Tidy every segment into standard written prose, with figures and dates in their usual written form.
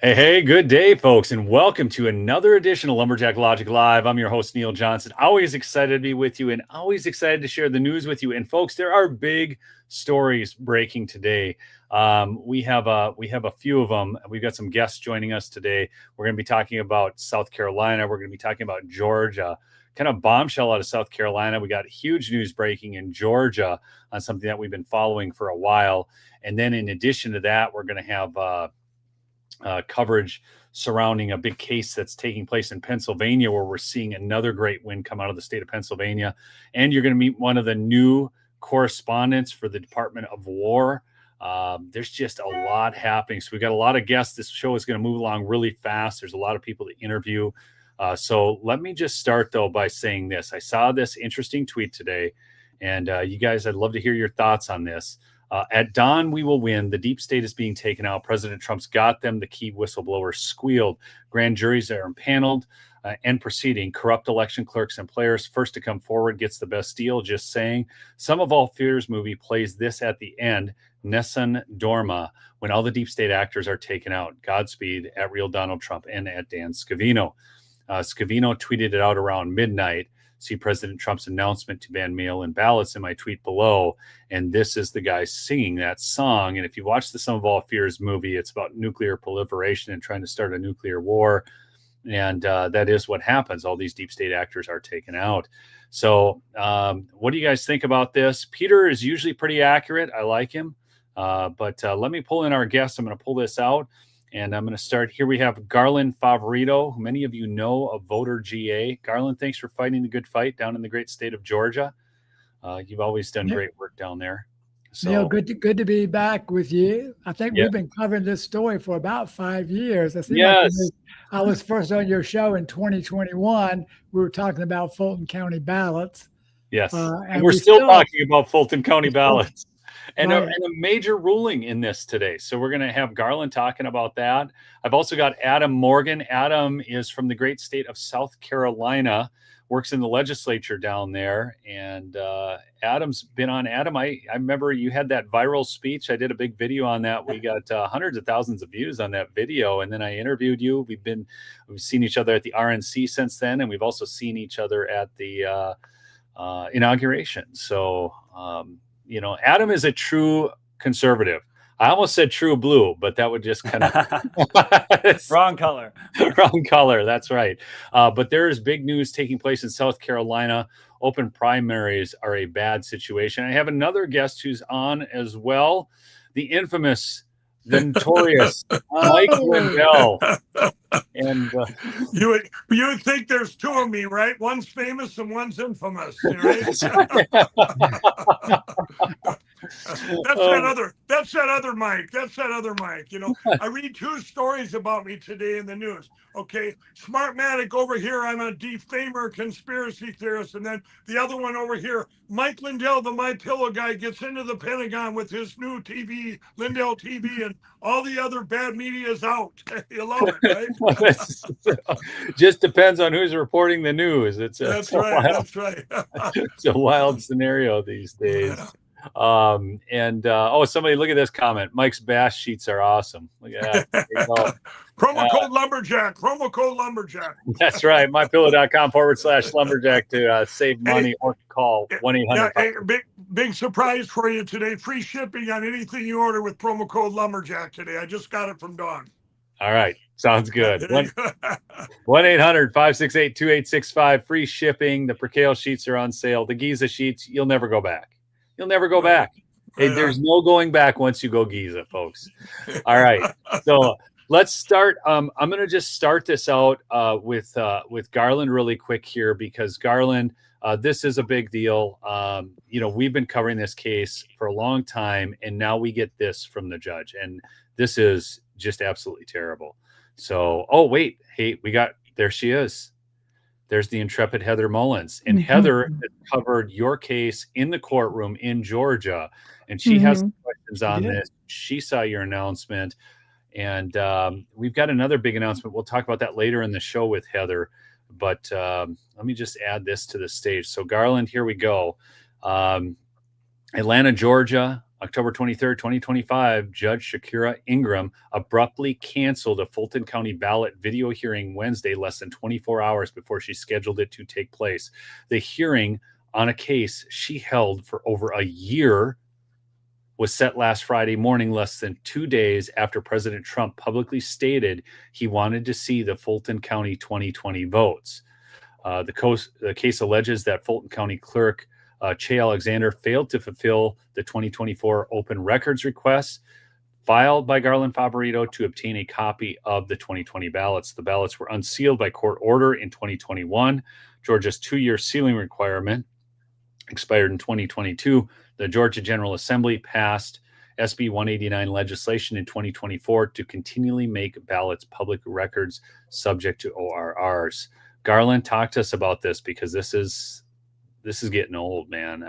Hey, good day, folks, and welcome to another edition of Lumberjack Logic Live. I'm your host, Neil Johnson. Always excited to be with you and always excited to share the news with you. And folks, there are big stories breaking today. We have a few of them. We've got some guests joining us today. We're going to be talking about South Carolina. We're going to be talking about Georgia. Kind of bombshell out of South Carolina. We got huge news breaking in Georgia on something that we've been following for a while. And then in addition to that, we're going to have coverage surrounding a big case that's taking place in Pennsylvania, where we're seeing another great win come out of the state of Pennsylvania. And you're going to meet one of the new correspondents for the Department of War. There's just a lot happening. So we got a lot of guests. This show is going to move along really fast. There's a lot of people to interview. So let me just start, though, by saying this. I saw this interesting tweet today, and you guys, I'd love to hear your thoughts on this. At dawn, we will win. The deep state is being taken out. President Trump's got them. The key whistleblowers squealed. Grand juries are impaneled and proceeding. Corrupt election clerks and players. First to come forward gets the best deal. Just saying. Some of All Fears movie plays this at the end. Nessun Dorma, when all the deep state actors are taken out. Godspeed at Real Donald Trump and at Dan Scavino. Scavino tweeted it out around midnight. See President Trump's announcement to ban mail-in ballots in my tweet below. And this is the guy singing that song. And if you watch the Sum of All Fears movie, it's about nuclear proliferation and trying to start a nuclear war. And that is what happens. All these deep state actors are taken out. So what do you guys think about this? Peter is usually pretty accurate. I like him. But let me pull in our guest. I'm going to pull this out. And I'm going to start here. We have Garland Favorito, who many of you know of Voter GA. Garland, thanks for fighting the good fight down in the great state of Georgia. You've always done great work down there. So, Neil, good to be back with you. I think we've been covering this story for about 5 years. I was first on your show in 2021. We were talking about Fulton County ballots. Yes, and we're still talking about Fulton County ballots. And a major ruling in this today. So we're going to have Garland talking about that. I've also got Adam Morgan. Adam is from the great state of South Carolina, works in the legislature down there. And Adam's been on. Adam, I remember you had that viral speech. I did a big video on that. We got hundreds of thousands of views on that video. And then I interviewed you. We've seen each other at the RNC since then. And we've also seen each other at the inauguration. So, Adam is a true conservative. I almost said true blue, but that would just kind of wrong color. Wrong color. That's right. But there is big news taking place in South Carolina. Open primaries are a bad situation. I have another guest who's on as well. The infamous, the notorious Mike Lindell. And you would think there's two of me, right? One's famous and one's infamous, right? That's that other Mike. That's that other Mike. I read two stories about me today in the news. Okay, Smartmatic over here, I'm a defamer, conspiracy theorist, and then the other one over here, Mike Lindell, the My Pillow guy, gets into the Pentagon with his new TV, Lindell TV, and all the other bad media is out. You love it, right? Just depends on who's reporting the news. That's right. It's a wild scenario these days. Somebody look at this comment. Mike's bash sheets are awesome. Look at that. Promo code Lumberjack. That's right. MyPillow.com/Lumberjack to save money or call 1-800. Big surprise for you today. Free shipping on anything you order with promo code Lumberjack today. I just got it from Dawn. All right. Sounds good. 1-800-568-2865. Free shipping. The Percale sheets are on sale. The Giza sheets, you'll never go back. You'll never go back. Hey, there's no going back once you go Giza, folks. All right. So let's start. I'm going to just start this out with Garland really quick here, because Garland, this is a big deal. We've been covering this case for a long time, and now we get this from the judge, and this is just absolutely terrible. So, there she is. There's the intrepid Heather Mullins. And Heather has covered your case in the courtroom in Georgia. And she has some questions on this. She saw your announcement. And we've got another big announcement. We'll talk about that later in the show with Heather. But let me just add this to the stage. So, Garland, here we go. Atlanta, Georgia, October 23rd, 2025, Judge Shakira Ingram abruptly canceled a Fulton County ballot video hearing Wednesday, less than 24 hours before she scheduled it to take place. The hearing on a case she held for over a year was set last Friday morning, less than 2 days after President Trump publicly stated he wanted to see the Fulton County 2020 votes. The case alleges that Fulton County Clerk Che Alexander failed to fulfill the 2024 open records request filed by Garland Favorito to obtain a copy of the 2020 ballots. The ballots were unsealed by court order in 2021. Georgia's 2-year sealing requirement expired in 2022. The Georgia General Assembly passed SB 189 legislation in 2024 to continually make ballots public records subject to ORRs. Garland, talk to us about this, because this is getting old, man.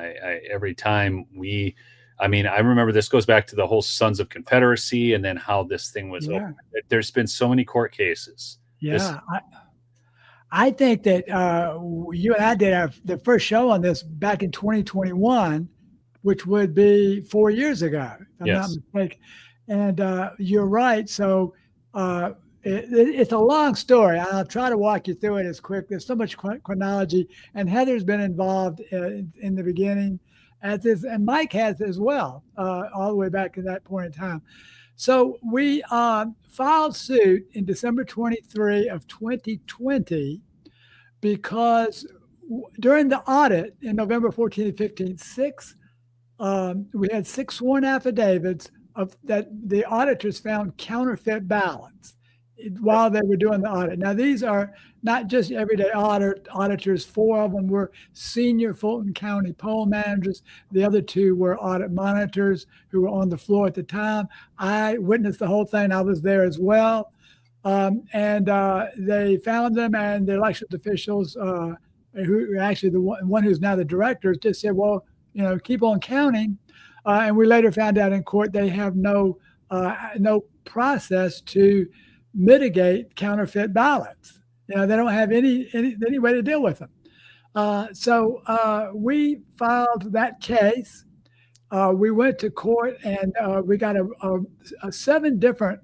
Every time I remember this goes back to the whole Sons of Confederacy and then how this thing was opened. There's been so many court cases. Yeah. I think that you and I did the first show on this back in 2021, which would be 4 years ago, if I'm not mistaken. And you're right. So it's a long story. I'll try to walk you through it as quick. There's so much chronology, and Heather's been involved in the beginning, and Mike has as well, all the way back at that point in time. So we filed suit in December 23 of 2020 because during the audit in November 14 and 15, we had 6 sworn affidavits that the auditors found counterfeit ballots while they were doing the audit. Now, these are not just everyday auditors. 4 of them were senior Fulton County poll managers. The other 2 were audit monitors who were on the floor at the time. I witnessed the whole thing. I was there as well. And they found them, and the elections officials, who actually the one who's now the director, just said, well, keep on counting. And we later found out in court they have no process to mitigate counterfeit ballots. They don't have any way to deal with them. So we filed that case. We went to court, and we got a 7 different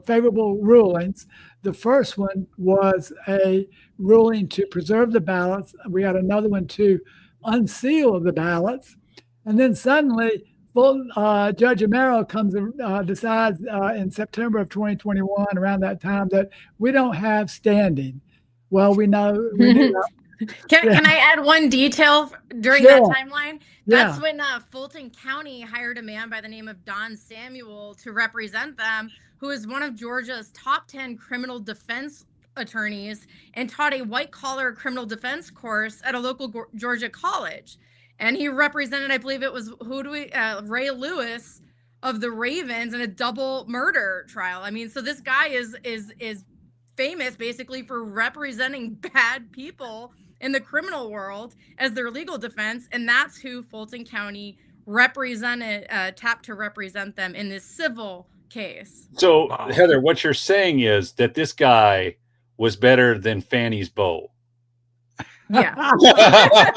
favorable rulings. The first one was a ruling to preserve the ballots. We got another one to unseal the ballots. And then suddenly, Judge Amaro decides in September of 2021, around that time, that we don't have standing. Well, we know. Can I add one detail during that timeline? That's when Fulton County hired a man by the name of Don Samuel to represent them, who is one of Georgia's top 10 criminal defense attorneys and taught a white-collar criminal defense course at a local Georgia college. And he represented, I believe it was, Ray Lewis of the Ravens in a double murder trial. I mean, so this guy is famous basically for representing bad people in the criminal world as their legal defense. And that's who Fulton County tapped to represent them in this civil case. So, Heather, what you're saying is that this guy was better than Fanny's beau. Yeah. Yeah.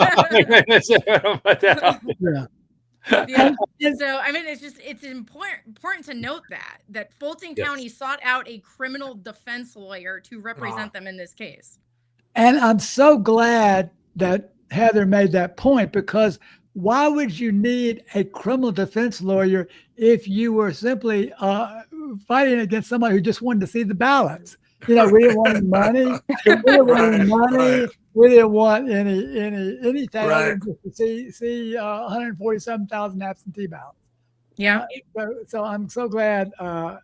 So, I mean, it's important to note that Fulton County sought out a criminal defense lawyer to represent them in this case. And I'm so glad that Heather made that point, because why would you need a criminal defense lawyer if you were simply fighting against somebody who just wanted to see the ballots? We didn't want any money. We didn't want anything other than just to see 147,000 absentee ballots. Yeah. So I'm so glad Heather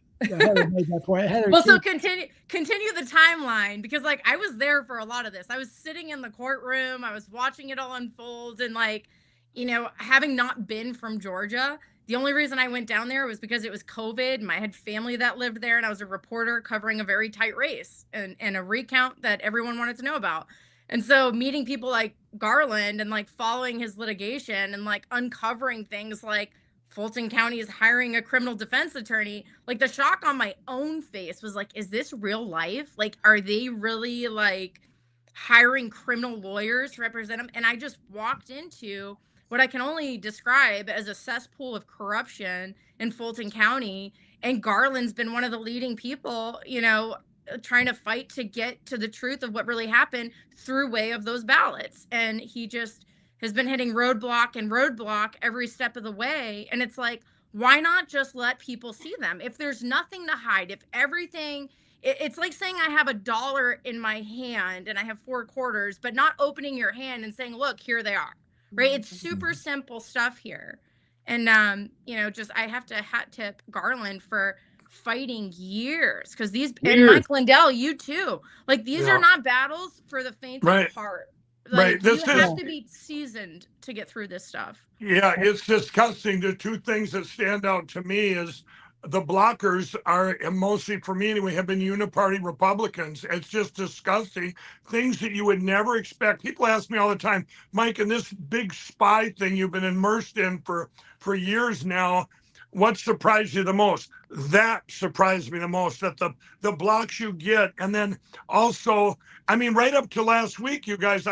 made that point. Well, so continue the timeline, because I was there for a lot of this. I was sitting in the courtroom. I was watching it all unfold, and having not been from Georgia, the only reason I went down there was because it was COVID, and I had family that lived there, and I was a reporter covering a very tight race and a recount that everyone wanted to know about. And so meeting people like Garland and following his litigation and uncovering things like Fulton County is hiring a criminal defense attorney, the shock on my own face was is this real life? Are they really hiring criminal lawyers to represent them? And I just walked into what I can only describe as a cesspool of corruption in Fulton County. And Garland's been one of the leading people, trying to fight to get to the truth of what really happened through way of those ballots. And he just has been hitting roadblock and roadblock every step of the way. And it's like, why not just let people see them? If there's nothing to hide, if everything, it's like saying I have $1 in my hand and I have 4 quarters, but not opening your hand and saying, look, here they are, right? It's super simple stuff here. And, I have to hat tip Garland for fighting years, because and Mike Lindell, you too, like these are not battles for the faint of heart. Like, you have to be seasoned to get through this stuff. Yeah, it's disgusting. The two things that stand out to me is the blockers are, and mostly for me anyway, have been uniparty Republicans. It's just disgusting. Things that you would never expect. People ask me all the time, Mike, in this big spy thing you've been immersed in for years now, what surprised you the most? That surprised me the most, that the blocks you get. And then also, I mean, right up to last week, you guys,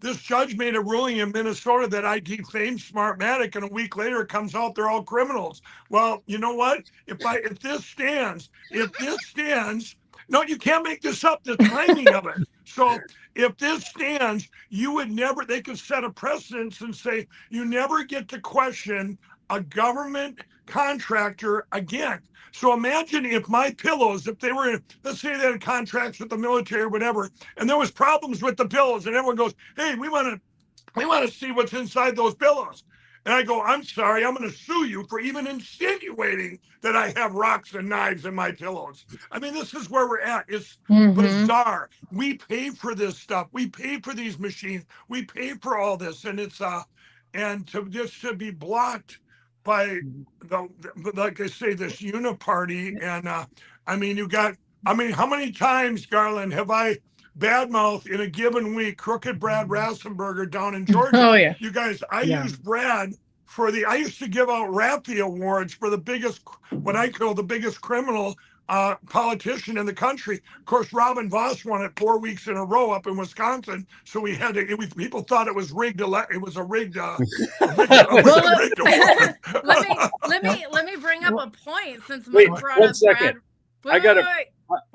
this judge made a ruling in Minnesota that I defamed Smartmatic, and a week later it comes out they're all criminals. Well, you know what? If this stands, no, you can't make this up, the timing of it. So if this stands, they could set a precedence and say, you never get to question a government contractor again. So imagine if my pillows, if they were, let's say they had contracts with the military or whatever, and there was problems with the pillows, and everyone goes, hey, we want to see what's inside those pillows. And I go, I'm sorry, I'm going to sue you for even insinuating that I have rocks and knives in my pillows. I mean, this is where we're at. It's bizarre. We pay for this stuff. We pay for these machines. We pay for all this. And it's, and to be blocked by like I say, this uniparty. And how many times, Garland, have I badmouth in a given week crooked Brad Rassenberger down in Georgia? Oh yeah, you guys, I used Brad I used to give out Raffy awards for the biggest, what I call the biggest criminal politician in the country. Of course, Robin Voss won it 4 weeks in a row up in Wisconsin. So we had to, people thought it was rigged. It was a rigged, let me bring up a point, since Mike brought up Brad.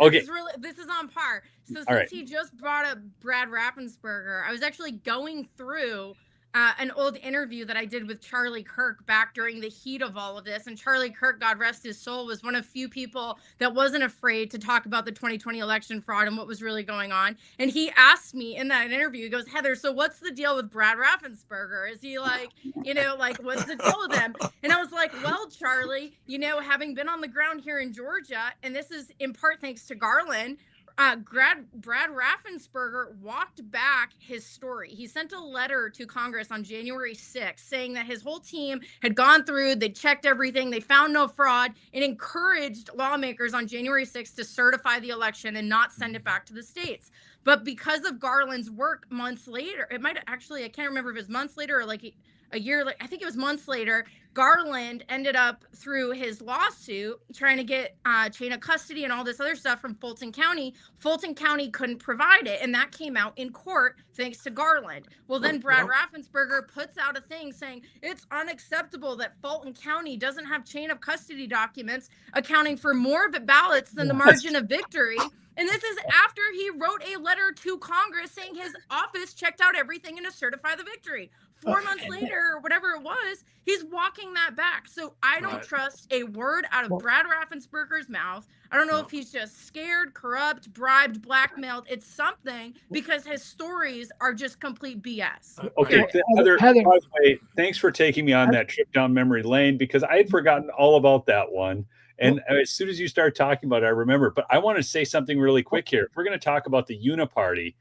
Okay. This is on par. So since he just brought up Brad Raffensperger, I was actually going through an old interview that I did with Charlie Kirk back during the heat of all of this. And Charlie Kirk, God rest his soul, was one of few people that wasn't afraid to talk about the 2020 election fraud and what was really going on. And he asked me in that interview, he goes, Heather, so what's the deal with Brad Raffensperger? Is he like, what's the deal with him? And I was like, well, Charlie, having been on the ground here in Georgia, and this is in part thanks to Garland, Brad Raffensperger walked back his story. He sent a letter to Congress on January 6th saying that his whole team had gone through, they checked everything, they found no fraud, and encouraged lawmakers on January 6th to certify the election and not send it back to the states. But because of Garland's work months later, it might actually, I can't remember if it was months later or like a year, I think it was months later, Garland ended up, through his lawsuit, trying to get chain of custody and all this other stuff from Fulton County. Fulton County couldn't provide it, and that came out in court thanks to Garland. Well, then Brad Raffensperger puts out a thing saying it's unacceptable that Fulton County doesn't have chain of custody documents accounting for more ballots than the margin of victory. And this is after he wrote a letter to Congress saying his office checked out everything and to certify the victory. 4 months later, or whatever it was, he's walking that back. So I don't trust a word out of Brad Raffensperger's mouth. I don't know if he's just scared, corrupt, bribed, blackmailed. It's something, because his stories are just complete BS. Okay, Heather, by the way, thanks for taking me on that trip down memory lane, because I had forgotten all about that one. And as soon as you start talking about it, I remember. But I want to say something really quick here. If we're going to talk about the uniparty,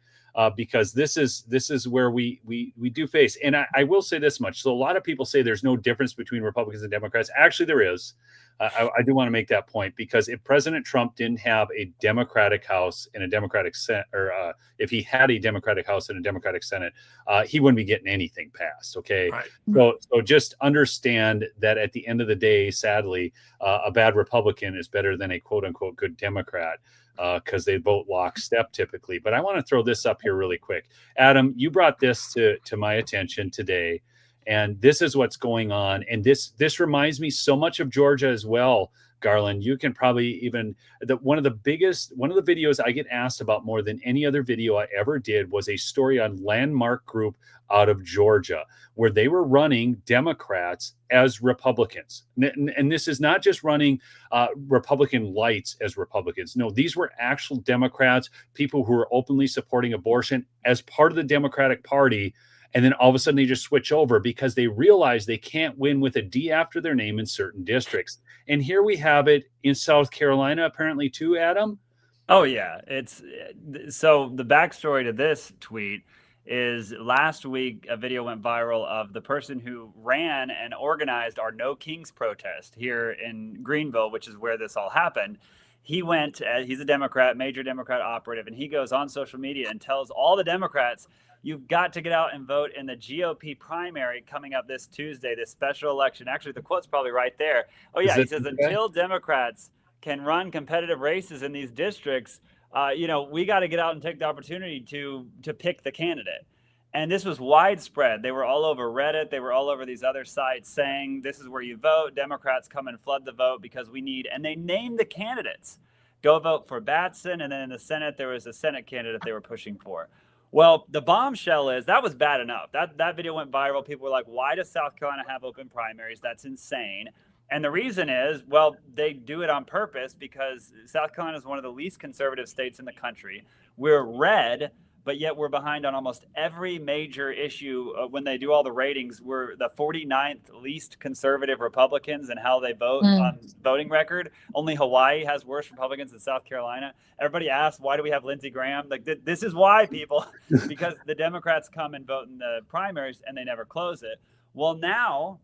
because this is where we do face. And I will say this much. So a lot of people say there's no difference between Republicans and Democrats. Actually, there is. I do want to make that point, because if President Trump didn't have a Democratic House and a Democratic Senate, or if he had a Democratic House and a Democratic Senate, he wouldn't be getting anything passed. Okay. Right. So just understand that at the end of the day, sadly, a bad Republican is better than a quote unquote good Democrat, because they vote lockstep typically. But I want to throw this up here really quick. Adam, you brought this to my attention today. And this is what's going on. And this reminds me so much of Georgia as well. Garland, you can probably even one of the videos I get asked about more than any other video I ever did was a story on Landmark Group out of Georgia, where they were running Democrats as Republicans. And this is not just running Republican lights as Republicans. No, these were actual Democrats, people who were openly supporting abortion as part of the Democratic Party. And then all of a sudden they just switch over because they realize they can't win with a D after their name in certain districts. And here we have it in South Carolina, apparently too, Adam. Oh, yeah. So the backstory to this tweet is last week, a video went viral of the person who ran and organized our No Kings protest here in Greenville, which is where this all happened. He went, he's a Democrat, major Democrat operative, and he goes on social media and tells all the Democrats, you've got to get out and vote in the GOP primary coming up this Tuesday, this special election. Actually, the quote's probably right there. Oh, yeah. He says, until Democrats can run competitive races in these districts, we got to get out and take the opportunity to pick the candidate. And this was widespread. They were all over Reddit. They were all over these other sites saying, this is where you vote. Democrats come and flood the vote because we need, and they named the candidates. Go vote for Batson. And then in the Senate, there was a Senate candidate they were pushing for. Well, the bombshell is that was bad enough. That video went viral. People were like, why does South Carolina have open primaries? That's insane. And the reason is, well, they do it on purpose because South Carolina is one of the least conservative states in the country. We're red, but yet we're behind on almost every major issue. When they do all the ratings, we're the 49th least conservative Republicans and how they vote on voting record. Only Hawaii has worse Republicans than South Carolina. Everybody asks, why do we have Lindsey Graham? Like, this is why, people, because the Democrats come and vote in the primaries and they never close it. Well, now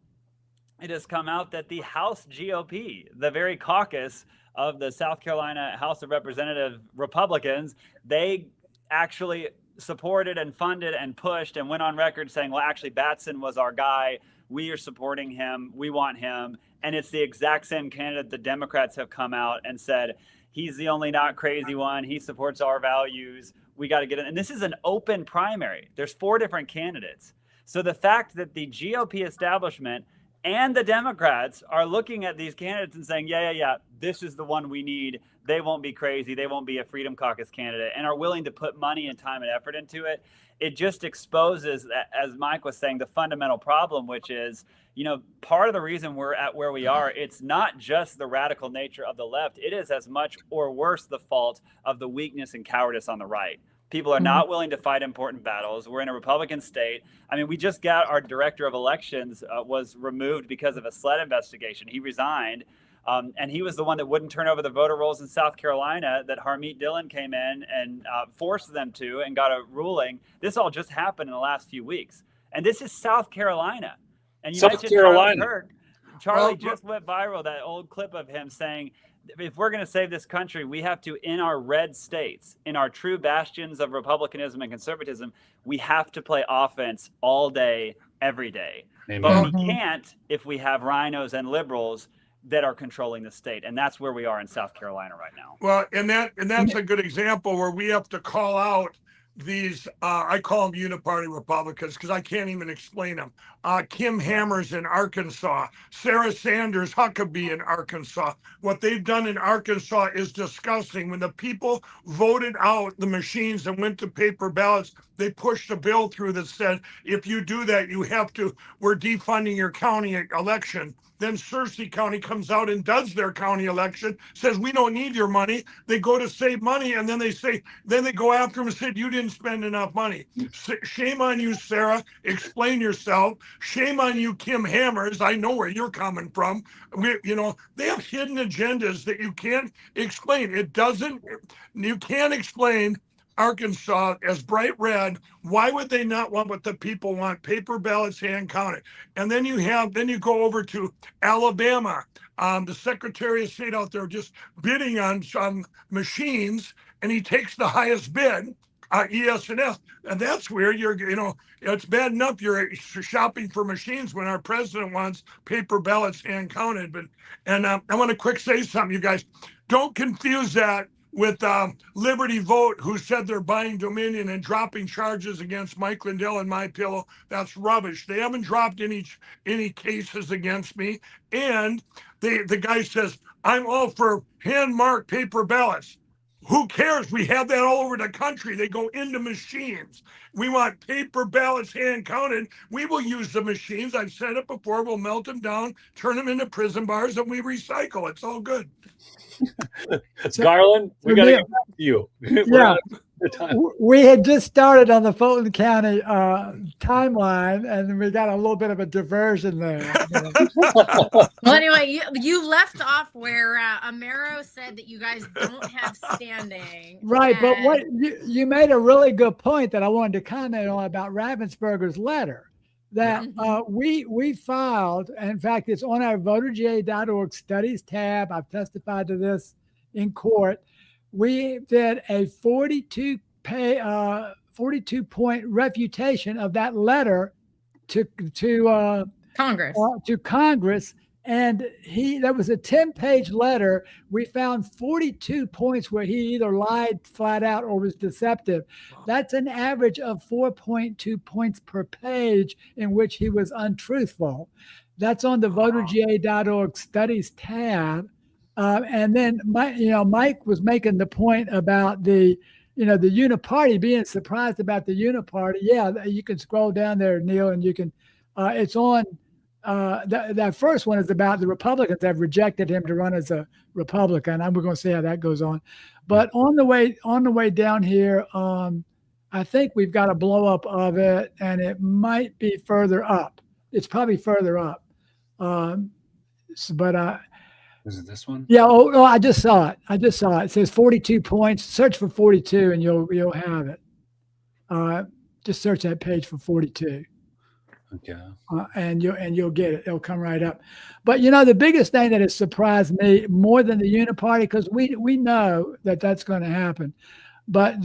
it has come out that the House GOP, the very caucus of the South Carolina House of Representative Republicans, they actually supported and funded and pushed and went on record saying, well, actually, Batson was our guy. We are supporting him. We want him. And it's the exact same candidate the Democrats have come out and said, he's the only not crazy one. He supports our values. We got to get it. And this is an open primary. There's 4 different candidates. So the fact that the GOP establishment and the Democrats are looking at these candidates and saying, yeah, this is the one we need. They won't be crazy. They won't be a Freedom Caucus candidate, and are willing to put money and time and effort into it. It just exposes, as Mike was saying, the fundamental problem, which is, part of the reason we're at where we are, it's not just the radical nature of the left. It is as much or worse the fault of the weakness and cowardice on the right. People are not willing to fight important battles. We're in a Republican state. I mean, we just got our director of elections was removed because of a SLED investigation. He resigned, and he was the one that wouldn't turn over the voter rolls in South Carolina that Harmeet Dillon came in and forced them to and got a ruling. This all just happened in the last few weeks. And this is South Carolina. And you mentioned Charlie Kirk. Charlie just went viral, that old clip of him saying, if we're going to save this country, we have to, in our red states, in our true bastions of republicanism and conservatism, we have to play offense all day, every day. Amen. But we can't if we have rhinos and liberals that are controlling the state. And that's where we are in South Carolina right now. Well, and that's a good example where we have to call out these, I call them uniparty Republicans because I can't even explain them. Kim Hammers in Arkansas, Sarah Sanders Huckabee in Arkansas. What they've done in Arkansas is disgusting. When the people voted out the machines and went to paper ballots, they pushed a bill through that said, if you do that, we're defunding your county election. Then Searcy County comes out and does their county election, says, we don't need your money. They go to save money, and then they go after them and say, you didn't spend enough money. Shame on you, Sarah. Explain yourself. Shame on you, Kim Hammers. I know where you're coming from. They have hidden agendas that you can't explain. You can't explain Arkansas as bright red. Why would they not want what the people want? Paper ballots, hand counted. And then you go over to Alabama. The Secretary of State out there just bidding on some machines, and he takes the highest bid, ES&S. And that's where it's bad enough you're shopping for machines when our president wants paper ballots hand counted. I want to quick say something, you guys. Don't confuse that with Liberty Vote, who said they're buying Dominion and dropping charges against Mike Lindell and My Pillow. That's rubbish. They haven't dropped any cases against me. And the guy says, I'm all for hand-marked paper ballots. Who cares? We have that all over the country. They go into machines. We want paper ballots hand counted. We will use the machines. I've said it before. We'll melt them down, turn them into prison bars, and we recycle. It's all good. Garland, we got to get back to you. Yeah. We had just started on the Fulton County timeline, and we got a little bit of a diversion there. Well, anyway, you left off where Amero said that you guys don't have standing. Right, but what you made a really good point that I wanted to comment on about Ravensburger's letter. That we filed, and in fact, it's on our voterga.org studies tab. I've testified to this in court. We did a 42-point refutation of that letter to Congress. And that was a 10-page letter. We found 42 points where he either lied flat out or was deceptive. That's an average of 4.2 points per page in which he was untruthful. That's on the voterga.org studies tab. And then Mike was making the point about the uniparty, being surprised about the uniparty. Yeah, you can scroll down there, Neil, and you can. It's on. That first one is about the Republicans have rejected him to run as a Republican. We're going to see how that goes on. But on the way down here, I think we've got a blow up of it, and it might be further up. It's probably further up. Is it this one? Yeah. Oh, I just saw it. It says 42 points. Search for 42 and you'll have it. Just search that page for 42. Okay. And you'll get it. It'll come right up. But the biggest thing that has surprised me more than the uniparty, because we know that that's going to happen, but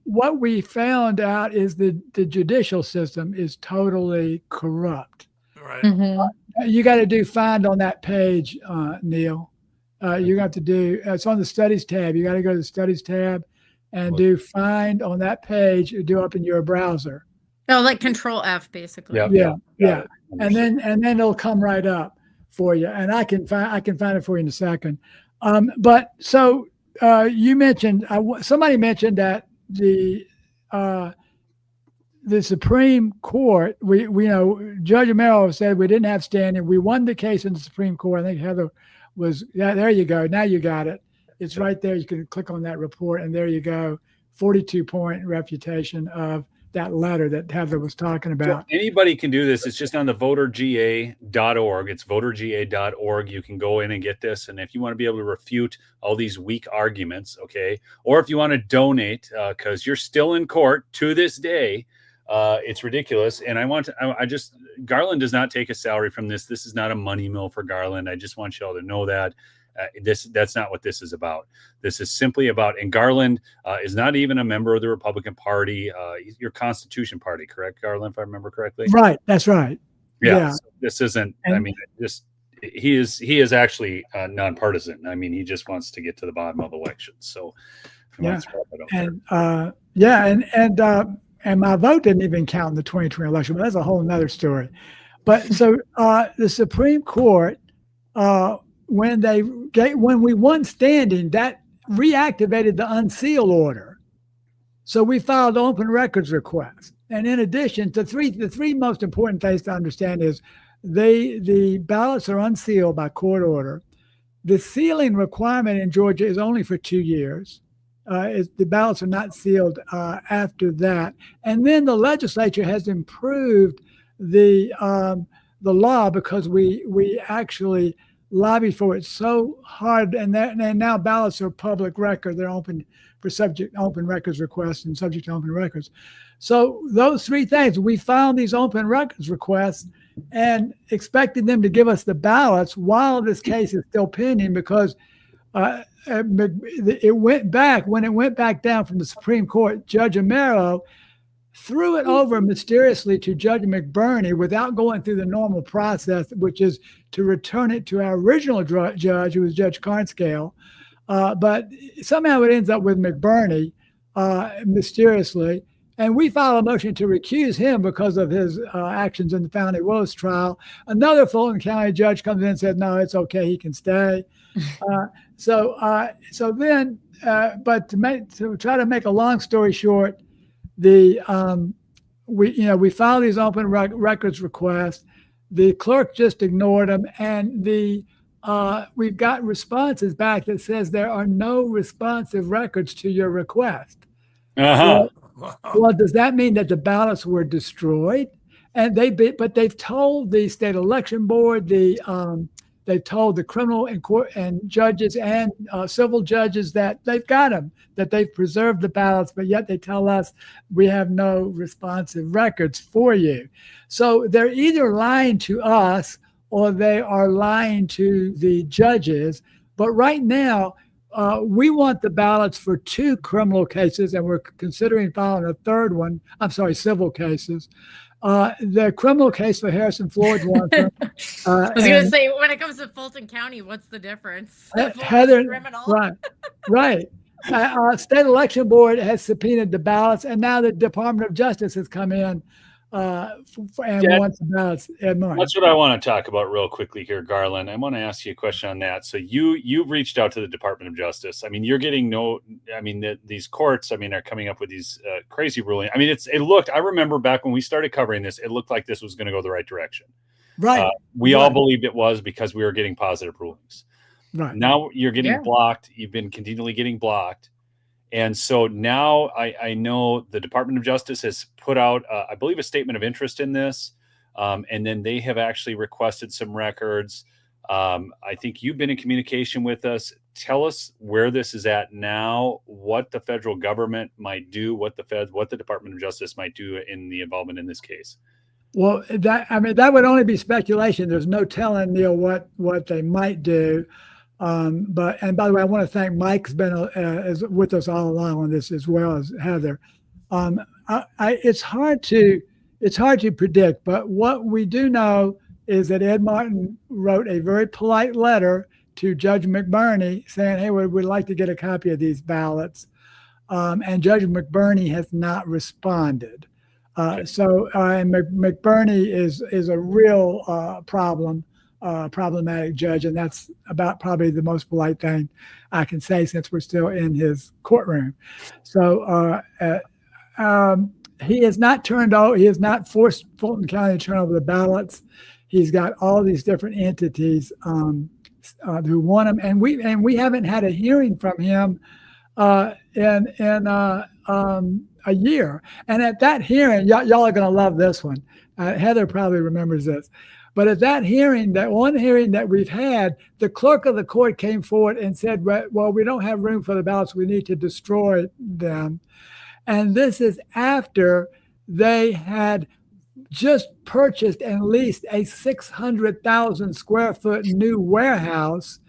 what we found out is the judicial system is totally corrupt. Right. Mm-hmm. You got to find on that page, Neil. You got to do. It's on the studies tab. You got to go to the studies tab and do find on that page. Do up in your browser. Oh, like Control F, basically. Yeah. And then it'll come right up for you. And I can find it for you in a second. But so you mentioned somebody mentioned that the Supreme Court, we Judge Amero said we didn't have standing. We won the case in the Supreme Court. I think Heather was, there you go. Now you got it. It's right there. You can click on that report, and there you go. 42-point refutation of that letter that Heather was talking about. So anybody can do this. It's just on the voterga.org. It's voterga.org. You can go in and get this. And if you want to be able to refute all these weak arguments, okay, or if you want to donate, because you're still in court to this day, it's ridiculous. And Garland does not take a salary from this. This is not a money mill for Garland. I just want y'all to know that. That's not what this is about. This is simply about, and Garland is not even a member of the Republican Party. Your Constitution Party, correct, Garland, if I remember correctly? Right. That's right. Yeah. So this isn't, he is actually nonpartisan. I mean, he just wants to get to the bottom of elections. So and my vote didn't even count in the 2020 election, but that's a whole nother story. But so the Supreme Court, when we won standing, that reactivated the unseal order. So we filed open records requests. And in addition, the three most important things to understand is the ballots are unsealed by court order. The sealing requirement in Georgia is only for 2 years. The ballots are not sealed after that. And then the legislature has improved the law because we actually lobbied for it so hard, and now ballots are public record. They're open for open records requests and subject to open records. So those three things, we found these open records requests and expected them to give us the ballots while this case is still pending, because it went back, when it went back down from the Supreme Court, Judge Amero threw it over mysteriously to Judge McBurney without going through the normal process, which is to return it to our original judge, who was Judge Carnscale. But somehow it ends up with McBurney mysteriously. And we filed a motion to recuse him because of his actions in the Fountain Willis trial. Another Fulton County judge comes in and said, no, it's okay, he can stay. So then, but to try to make a long story short, we filed these open records requests. The clerk just ignored them, and we've got responses back that says there are no responsive records to your request. Well, does that mean that the ballots were destroyed? And but they've told the state election board, they've told the criminal and court and judges and civil judges that they've got them, that they've preserved the ballots, but yet they tell us we have no responsive records for you. So they're either lying to us or they are lying to the judges. But right now, we want the ballots for 2 criminal cases, and we're considering filing a third one. I'm sorry, civil cases. The criminal case for Harrison Floyd's one. I was going to say, when it comes to Fulton County, what's the difference? Heather, right. State election board has subpoenaed the ballots, and now the Department of Justice has come in and wants the ballots. That's what I want to talk about real quickly here, Garland. I want to ask you a question on that. So you reached out to the Department of Justice. I mean, you're getting these courts, are coming up with these crazy rulings. I mean, I remember back when we started covering this, it looked like this was going to go the right direction. Right. We all believed it was because we were getting positive rulings. Right. Now you're getting blocked. You've been continually getting blocked. And so now I know the Department of Justice has put out, I believe, a statement of interest in this. And then they have actually requested some records. I think you've been in communication with us. Tell us where this is at now, what the federal government might do, what the Department of Justice might do in the involvement in this case. Well, that would only be speculation. There's no telling, Neil, what they might do. And by the way, I want to thank Mike's been is with us all along on this, as well as Heather. It's hard to predict, but what we do know is that Ed Martin wrote a very polite letter to Judge McBurney saying, hey, we'd like to get a copy of these ballots. And Judge McBurney has not responded. So McBurney is a real problematic judge, and that's about probably the most polite thing I can say since we're still in his courtroom. So he has not forced Fulton County to turn over the ballots. He's got all these different entities who want them, and we haven't had a hearing from him in a year. And at that hearing, y'all are going to love this one. Heather probably remembers this. But at that hearing, that one hearing that we've had, the clerk of the court came forward and said, well, we don't have room for the ballots. We need to destroy them. And this is after they had just purchased and leased a 600,000 square foot new warehouse,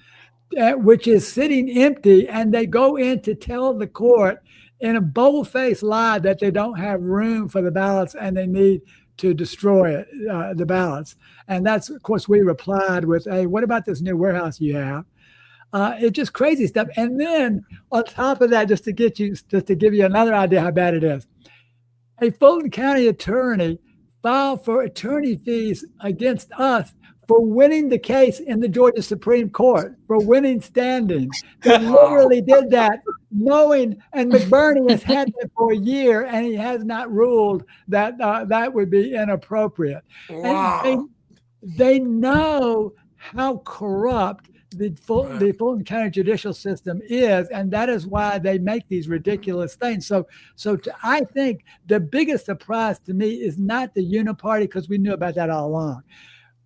which is sitting empty. And they go in to tell the court in a bold-faced lie that they don't have room for the ballots and they need to destroy the ballots. And that's, of course, we replied with, hey, what about this new warehouse you have? It's just crazy stuff. And then on top of that, just to give you another idea how bad it is, a Fulton County attorney filed for attorney fees against us for winning the case in the Georgia Supreme Court, for winning standing. They literally did that knowing, and McBurney has had it for a year, and he has not ruled that that would be inappropriate. Wow. And they know how corrupt the Fulton County judicial system is, and that is why they make these ridiculous things. So I think the biggest surprise to me is not the uniparty, because we knew about that all along.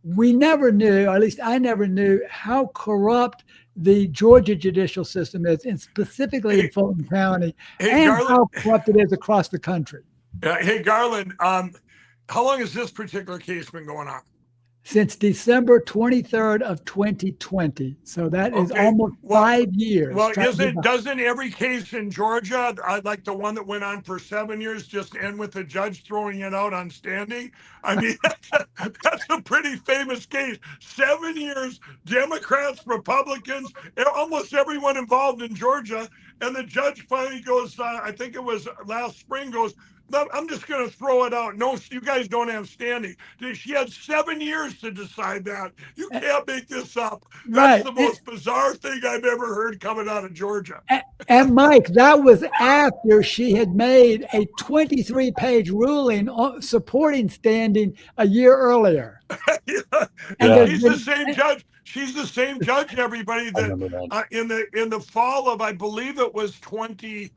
We never knew, or at least I never knew, how corrupt the Georgia judicial system is, and specifically in Fulton County, and Garland, how corrupt it is across the country. Hey, Garland, how long has this particular case been going on? since December 23rd of 2020. So that is almost 5 years. Well, doesn't every case in Georgia, like the one that went on for 7 years, just end with the judge throwing it out on standing? I mean, that's a pretty famous case. 7 years, Democrats, Republicans, almost everyone involved in Georgia. And the judge finally goes, I think it was last spring, goes, I'm just going to throw it out. No, you guys don't have standing. She had 7 years to decide that. You can't make this up. That's the most bizarre thing I've ever heard coming out of Georgia. And Mike, that was after she had made a 23-page ruling supporting standing a year earlier. And she's the same judge. She's the same judge, everybody, that in the fall of, I believe it was 23,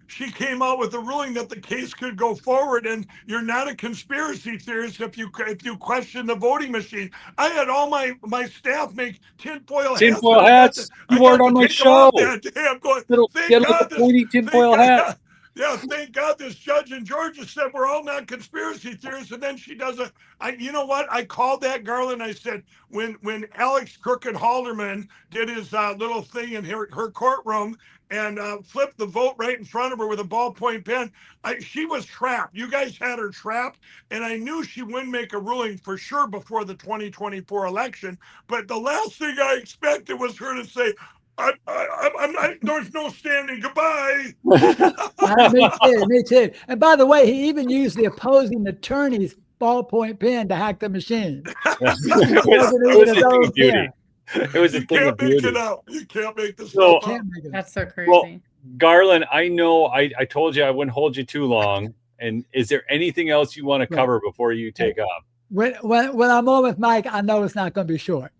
she came out with a ruling that the case could go forward, and you're not a conspiracy theorist if you question the voting machine. I had all my staff make tinfoil hats. You weren't on my show. I'm going, tinfoil hat. Yeah, thank God this judge in Georgia said we're all not conspiracy theorists. And then she does you know what? I called that Garland. I said, when Alex Crooked Halderman did his little thing in her courtroom and flipped the vote right in front of her with a ballpoint pen, she was trapped. You guys had her trapped. And I knew she wouldn't make a ruling for sure before the 2024 election. But the last thing I expected was her to say, there's no standing. Goodbye. Me too. And by the way, he even used the opposing attorney's ballpoint pen to hack the machine. It was a thing of beauty. You can't make this up. That's so crazy. Well, Garland, I know I told you I wouldn't hold you too long. And is there anything else you want to cover before you take off? When I'm on with Mike, I know it's not going to be short.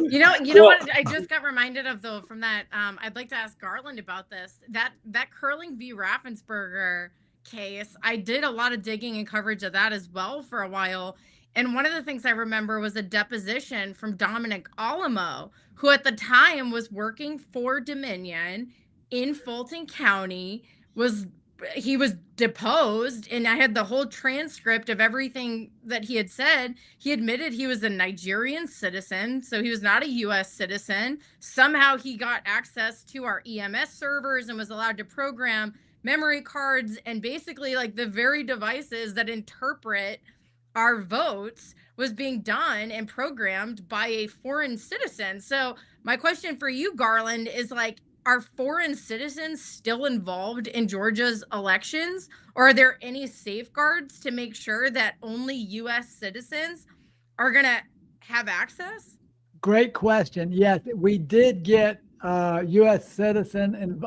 You know what I just got reminded of though from that. I'd like to ask Garland about this. That Curling v. Raffensperger case. I did a lot of digging and coverage of that as well for a while. And one of the things I remember was a deposition from Dominic Alamo, who at the time was working for Dominion in Fulton County. He was deposed, and I had the whole transcript of everything that he had said. He admitted he was a Nigerian citizen, so he was not a U.S. citizen. Somehow he got access to our EMS servers and was allowed to program memory cards, and basically like the very devices that interpret our votes was being done and programmed by a foreign citizen. So my question for you, Garland, is like, are foreign citizens still involved in Georgia's elections? Or are there any safeguards to make sure that only U.S. citizens are going to have access? Great question. Yes, we did get U.S. citizen,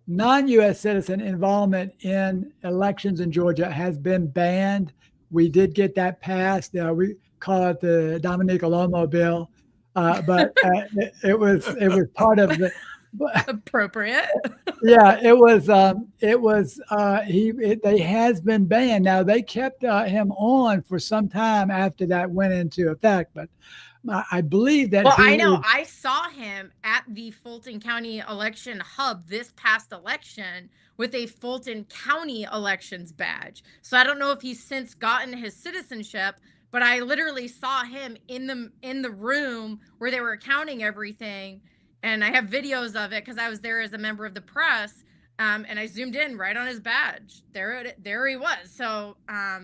non-U.S. citizen involvement in elections in Georgia has been banned. We did get that passed. We call it the Dominic Alamo bill. But it was part of the appropriate. Yeah, they has been banned. Now they kept him on for some time after that went into effect, but I believe that. Well, I saw him at the Fulton County election hub this past election with a Fulton County elections badge. So I don't know if he's since gotten his citizenship, but I literally saw him in the room where they were counting everything, and I have videos of it because I was there as a member of the press, and I zoomed in right on his badge. There he was. So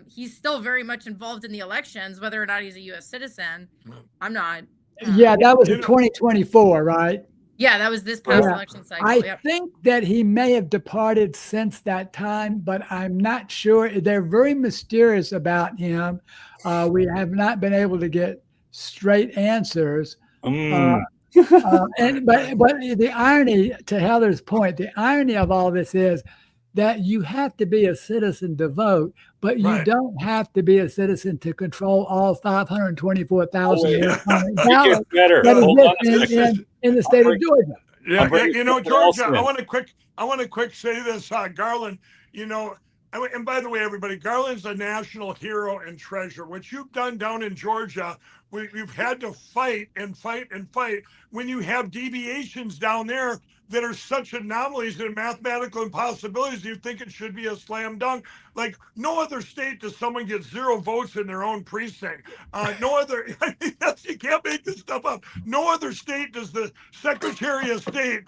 he's still very much involved in the elections, whether or not he's a U.S. citizen. I'm not. Yeah, that was in 2024, right? Yeah, that was this past election cycle. I think that he may have departed since that time, but I'm not sure. They're very mysterious about him. We have not been able to get straight answers. But the irony, to Heather's point, the irony of all this is that you have to be a citizen to vote, but you don't have to be a citizen to control all 524,000 ballots in the state of Georgia. Yeah, Georgia, I want to quick say this, Garland, and by the way, everybody, Garland's a national hero and treasure. What you've done down in Georgia, we've had to fight and fight and fight. When you have deviations down there, that are such anomalies and mathematical impossibilities, you think it should be a slam dunk. Like no other state does someone get 0 votes in their own precinct. No other, I mean, you can't make this stuff up. No other state does the Secretary of State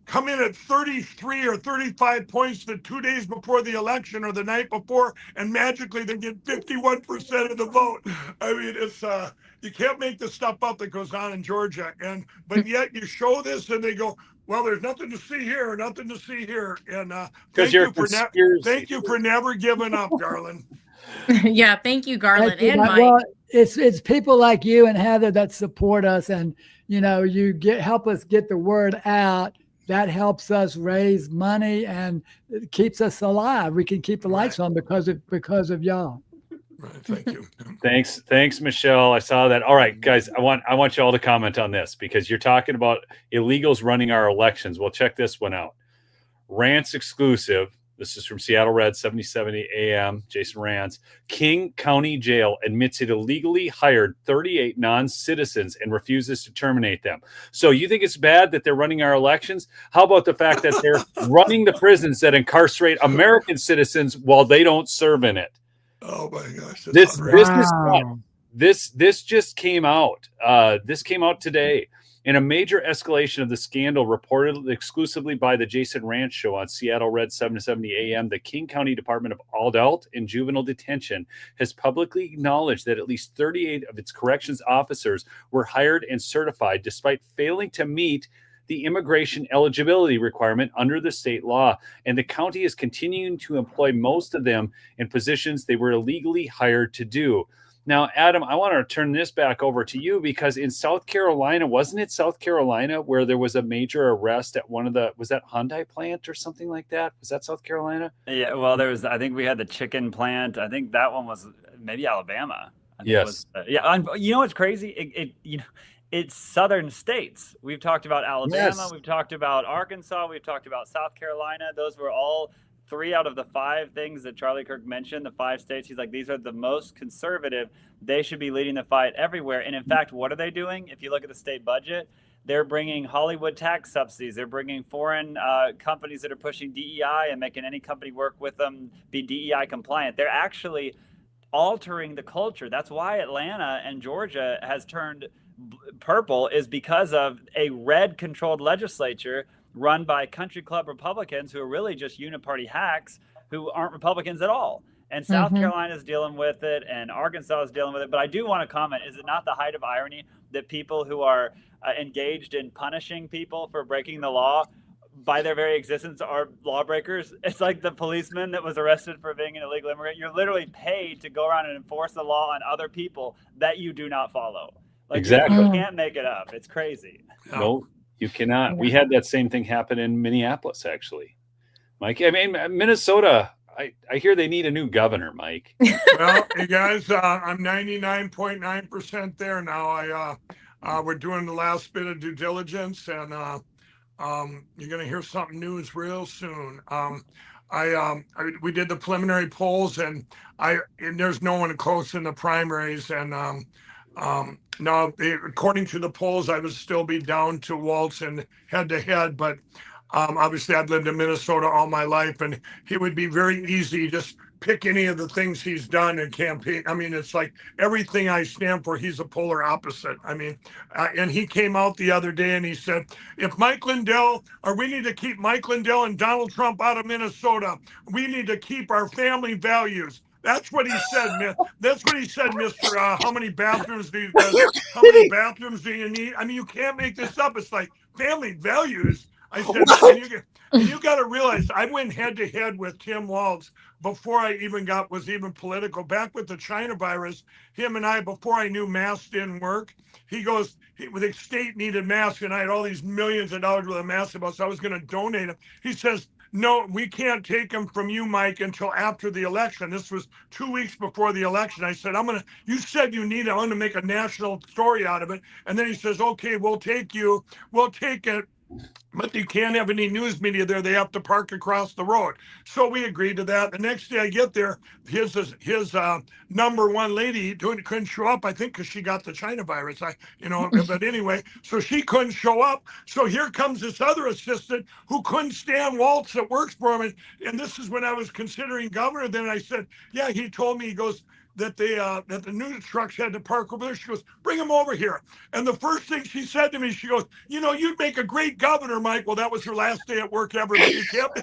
come in at 33 or 35 points the 2 days before the election or the night before, and magically they get 51% of the vote. I mean, it's you can't make the stuff up that goes on in Georgia. But yet you show this and they go, well, there's nothing to see here, nothing to see here. And thank you for never giving up, Garland. Yeah, thank you, Garland and Mike. Well, it's people like you and Heather that support us, and you help us get the word out. That helps us raise money and it keeps us alive. We can keep the lights on because of y'all. Right, thank you. Thanks, Michelle. I saw that. All right, guys, I want you all to comment on this because you're talking about illegals running our elections. Well, check this one out. Rants exclusive. This is from Seattle Red 7070 AM. Jason Rants. King County Jail admits it illegally hired 38 non-citizens and refuses to terminate them. So you think it's bad that they're running our elections? How about the fact that they're running the prisons that incarcerate American citizens while they don't serve in it? Oh my gosh! This just came out. This came out today in a major escalation of the scandal reported exclusively by the Jason Ranch Show on Seattle Red 770 AM. The King County Department of Adult and Juvenile Detention has publicly acknowledged that at least 38 of its corrections officers were hired and certified despite failing to meet the immigration eligibility requirement under the state law, and the county is continuing to employ most of them in positions they were illegally hired to do. Now, Adam, I want to turn this back over to you because in South Carolina, wasn't it South Carolina where there was a major arrest at was that Hyundai plant or something like that? Was that South Carolina? Yeah, well, I think we had the chicken plant. I think that one was maybe Alabama. Yes. You know what's crazy? It's southern states. We've talked about Alabama. Yes. We've talked about Arkansas. We've talked about South Carolina. Those were all 3 out of the 5 things that Charlie Kirk mentioned, the 5 states. He's like, these are the most conservative. They should be leading the fight everywhere. And in fact, what are they doing? If you look at the state budget, they're bringing Hollywood tax subsidies. They're bringing foreign companies that are pushing DEI and making any company work with them be DEI compliant. They're actually altering the culture. That's why Atlanta and Georgia has turned purple, is because of a red controlled legislature run by country club Republicans who are really just uniparty hacks who aren't Republicans at all. And South Carolina is dealing with it and Arkansas is dealing with it. But I do want to comment, is it not the height of irony that people who are engaged in punishing people for breaking the law by their very existence are lawbreakers? It's like the policeman that was arrested for being an illegal immigrant. You're literally paid to go around and enforce the law on other people that you do not follow. Like, exactly. You can't make it up. It's crazy. No, you cannot. We had that same thing happen in Minneapolis, actually. Mike, I mean, Minnesota, I hear they need a new governor, Mike. Well, you guys, I'm 99.9% there now. We're doing the last bit of due diligence, and you're going to hear something news real soon. We did the preliminary polls, and there's no one close in the primaries, and now, according to the polls, I would still be down to Waltz and head-to-head, but obviously I've lived in Minnesota all my life, and it would be very easy just pick any of the things he's done in campaign. I mean, it's like everything I stand for, he's a polar opposite. I mean, and he came out the other day and he said, if Mike Lindell, or we need to keep Mike Lindell and Donald Trump out of Minnesota, we need to keep our family values. That's what he said, man. That's what he said, Mr. How many bathrooms do you need? I mean, you can't make this up. It's like family values. I said, and you got to realize, I went head to head with Tim Walz before I even was political. Back with the China virus, him and I, before I knew masks didn't work, he goes, the state needed masks, and I had all these millions of dollars worth of masks, so I was going to donate them. He says, no, we can't take them from you, Mike, until after the election. This was 2 weeks before the election. I said, you said you need it. I'm going to make a national story out of it. And then he says, okay, we'll take it but you can't have any news media there. They have to park across the road. So we agreed to that. The next day I get there, his number one lady couldn't show up, I think, because she got the China virus. But anyway, so she couldn't show up. So here comes this other assistant who couldn't stand Waltz that works for him. And this is when I was considering governor. Then I said, yeah, he told me, he goes, that the news trucks had to park over there. She goes, bring him over here. And the first thing she said to me, she goes, you'd make a great governor, Mike. Well, that was her last day at work ever, but you kept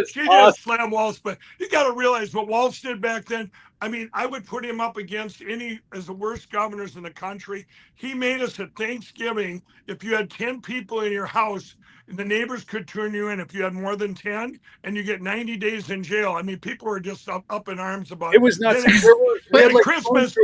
she just slammed Waltz. But you got to realize what Waltz did back then. I mean, I would put him up against any as the worst governors in the country. He made us at Thanksgiving, if you had 10 people in your house, the neighbors could turn you in if you had more than 10, and you get 90 days in jail. I mean, people were just up in arms about it. It was nuts. At Christmas,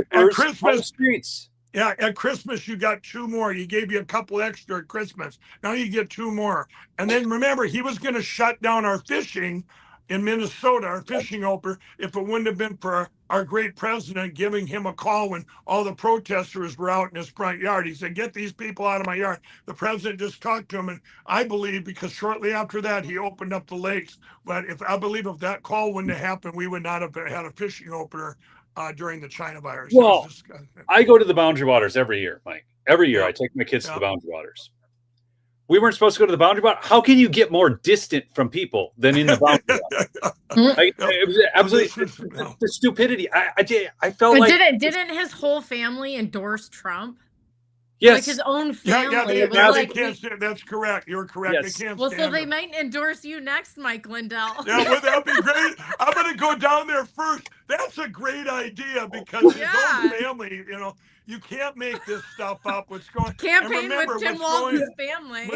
streets. Yeah, at Christmas, you got 2 more. He gave you a couple extra at Christmas. Now you get 2 more. And then remember, he was going to shut down our fishing in Minnesota, our fishing opener, if it wouldn't have been for our great president giving him a call when all the protesters were out in his front yard. He said, get these people out of my yard. The president just talked to him. And I believe, because shortly after that, he opened up the lakes. But if that call wouldn't have happened, we would not have had a fishing opener during the China virus. Well, I go to the Boundary Waters every year, Mike. Every year I take my kids to the Boundary Waters. We weren't supposed to go to the Boundary Water. How can you get more distant from people than in the Boundary Water? It was absolutely the stupidity. I felt like didn't his whole family endorse Trump? Yes, like his own family. They can't stand. That's correct. You're correct. Yes. They can't. Well, stand so they him. might endorse you next, Mike Lindell. Yeah, well, that'd be great. I'm gonna go down there first. That's a great idea because his own family. You can't make this stuff up. What's going? Campaign with Jim Walton's family.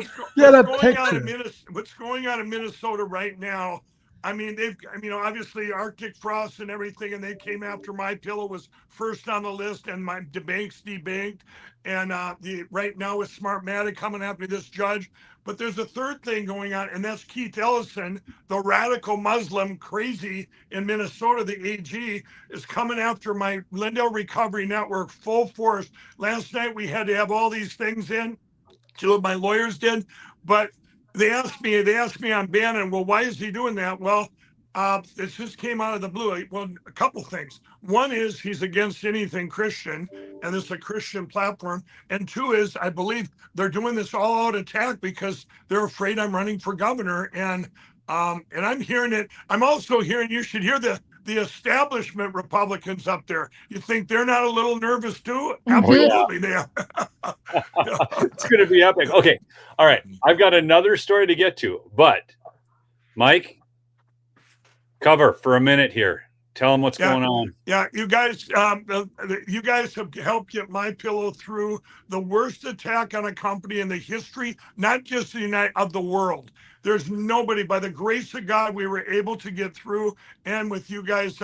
What's going on in Minnesota right now? I mean, obviously Arctic frost and everything, and they came after My Pillow was first on the list, and my debank's debanked, and right now with Smartmatic coming after this judge. But there's a third thing going on, and that's Keith Ellison, the radical Muslim crazy in Minnesota. The AG is coming after my Lindell Recovery Network full force. Last night we had to have all these things in. 2 of my lawyers did, but they asked me on Bannon, well, why is he doing that? Well, this just came out of the blue. Well, a couple things. One is he's against anything Christian, and this is a Christian platform. And 2 is, I believe they're doing this all-out attack because they're afraid I'm running for governor. And I'm hearing it. I'm also hearing, you should hear the establishment Republicans up there. You think they're not a little nervous too? Absolutely, they are. It's going to be epic. Okay, all right. I've got another story to get to, but Mike, cover for a minute here. Tell them what's going on. Yeah, you guys have helped get My Pillow through the worst attack on a company in the history, not just of the world. There's nobody, by the grace of God, we were able to get through, and with you guys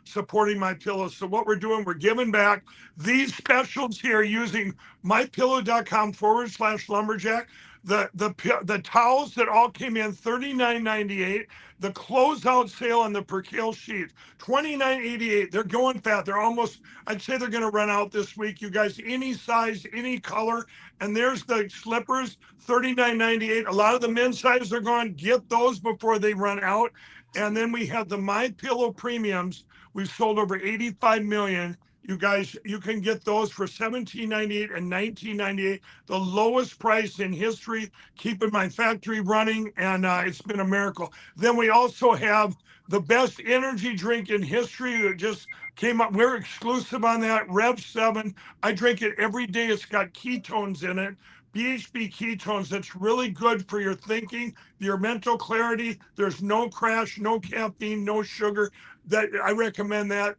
supporting My Pillow. So what we're doing, we're giving back these specials here using mypillow.com/lumberjack. The towels that all came in $39.98. The closeout sale on the percale sheets, $29.88. They're going fast. They're almost, I'd say they're going to run out this week. You guys, any size, any color. And there's the slippers, $39.98. A lot of the men's sizes are gone. Get those before they run out. And then we have the My Pillow premiums. We've sold over 85 million. You guys, you can get those for $17.98 and $19.98, the lowest price in history, keeping my factory running, and it's been a miracle. Then we also have the best energy drink in history that just came up. We're exclusive on that, Rev 7. I drink it every day. It's got ketones in it. BHB ketones, that's really good for your thinking, your mental clarity. There's no crash, no caffeine, no sugar. That I recommend that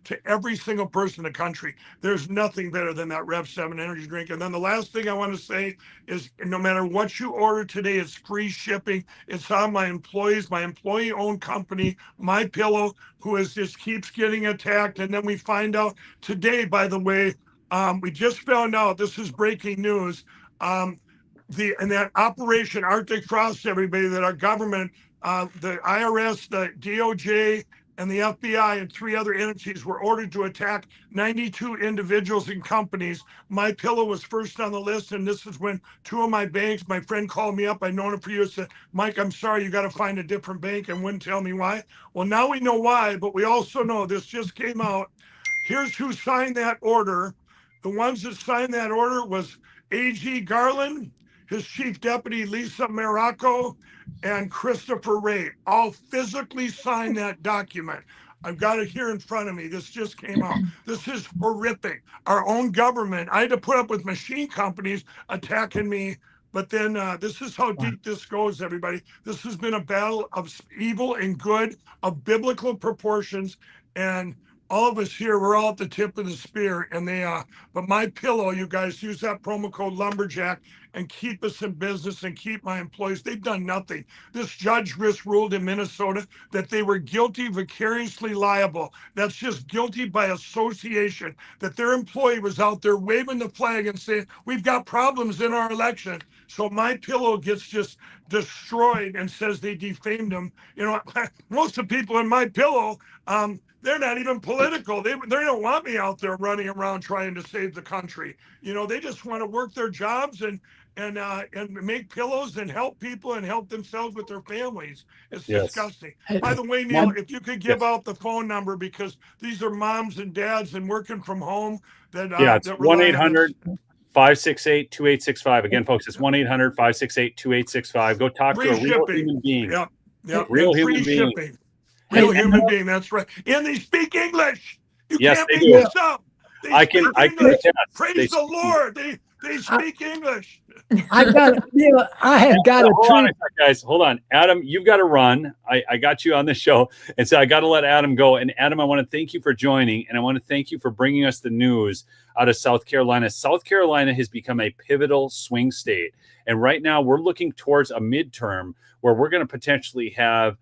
to every single person in the country. There's nothing better than that Rev 7 energy drink. And then the last thing I want to say is no matter what you order today, it's free shipping. It's on my employee-owned company, My Pillow, who just keeps getting attacked. And then we find out today, by the way, we just found out, this is breaking news, and that Operation Arctic Frost, everybody, that our government, the IRS, the DOJ, and the FBI and 3 other entities were ordered to attack 92 individuals and companies. My Pillow was first on the list, and this is when 2 of my banks, my friend called me up, I'd known him for years, said, Mike, I'm sorry, you got to find a different bank, and wouldn't tell me why. Well, now we know why, but we also know this just came out. Here's who signed that order. The ones that signed that order was A.G. Garland, his chief deputy, Lisa Maracco, and Christopher Wray, all physically signed that document. I've got it here in front of me. This just came out. This is horrific. Our own government, I had to put up with machine companies attacking me. But then this is how deep this goes, everybody. This has been a battle of evil and good, of biblical proportions. And all of us here, we're all at the tip of the spear. And but My Pillow, you guys use that promo code Lumberjack and keep us in business and keep my employees. They've done nothing. This judge just ruled in Minnesota that they were guilty, vicariously liable. That's just guilty by association, that their employee was out there waving the flag and saying, we've got problems in our election. So My Pillow gets just destroyed and says they defamed them. You know, most of the people in My Pillow, they're not even political. They don't want me out there running around trying to save the country. You know, they just want to work their jobs and make pillows and help people and help themselves with their families. It's disgusting. By the way, Neil, if you could give out the phone number, because these are moms and dads and working from home that it's 1-800-568-2865. Again, folks, it's 1-800-568-2865. Go talk to a real human being. Real human being. Real human being, that's right. And they speak English. You can't make do. this up. I can Praise the Lord. They speak English. I have got a treat. Guys, hold on. Adam, you've got to run. I got you on the show. And so I got to let Adam go. And Adam, I want to thank you for joining. And I want to thank you for bringing us the news out of South Carolina. South Carolina has become a pivotal swing state. And right now we're looking towards a midterm where we're going to potentially have,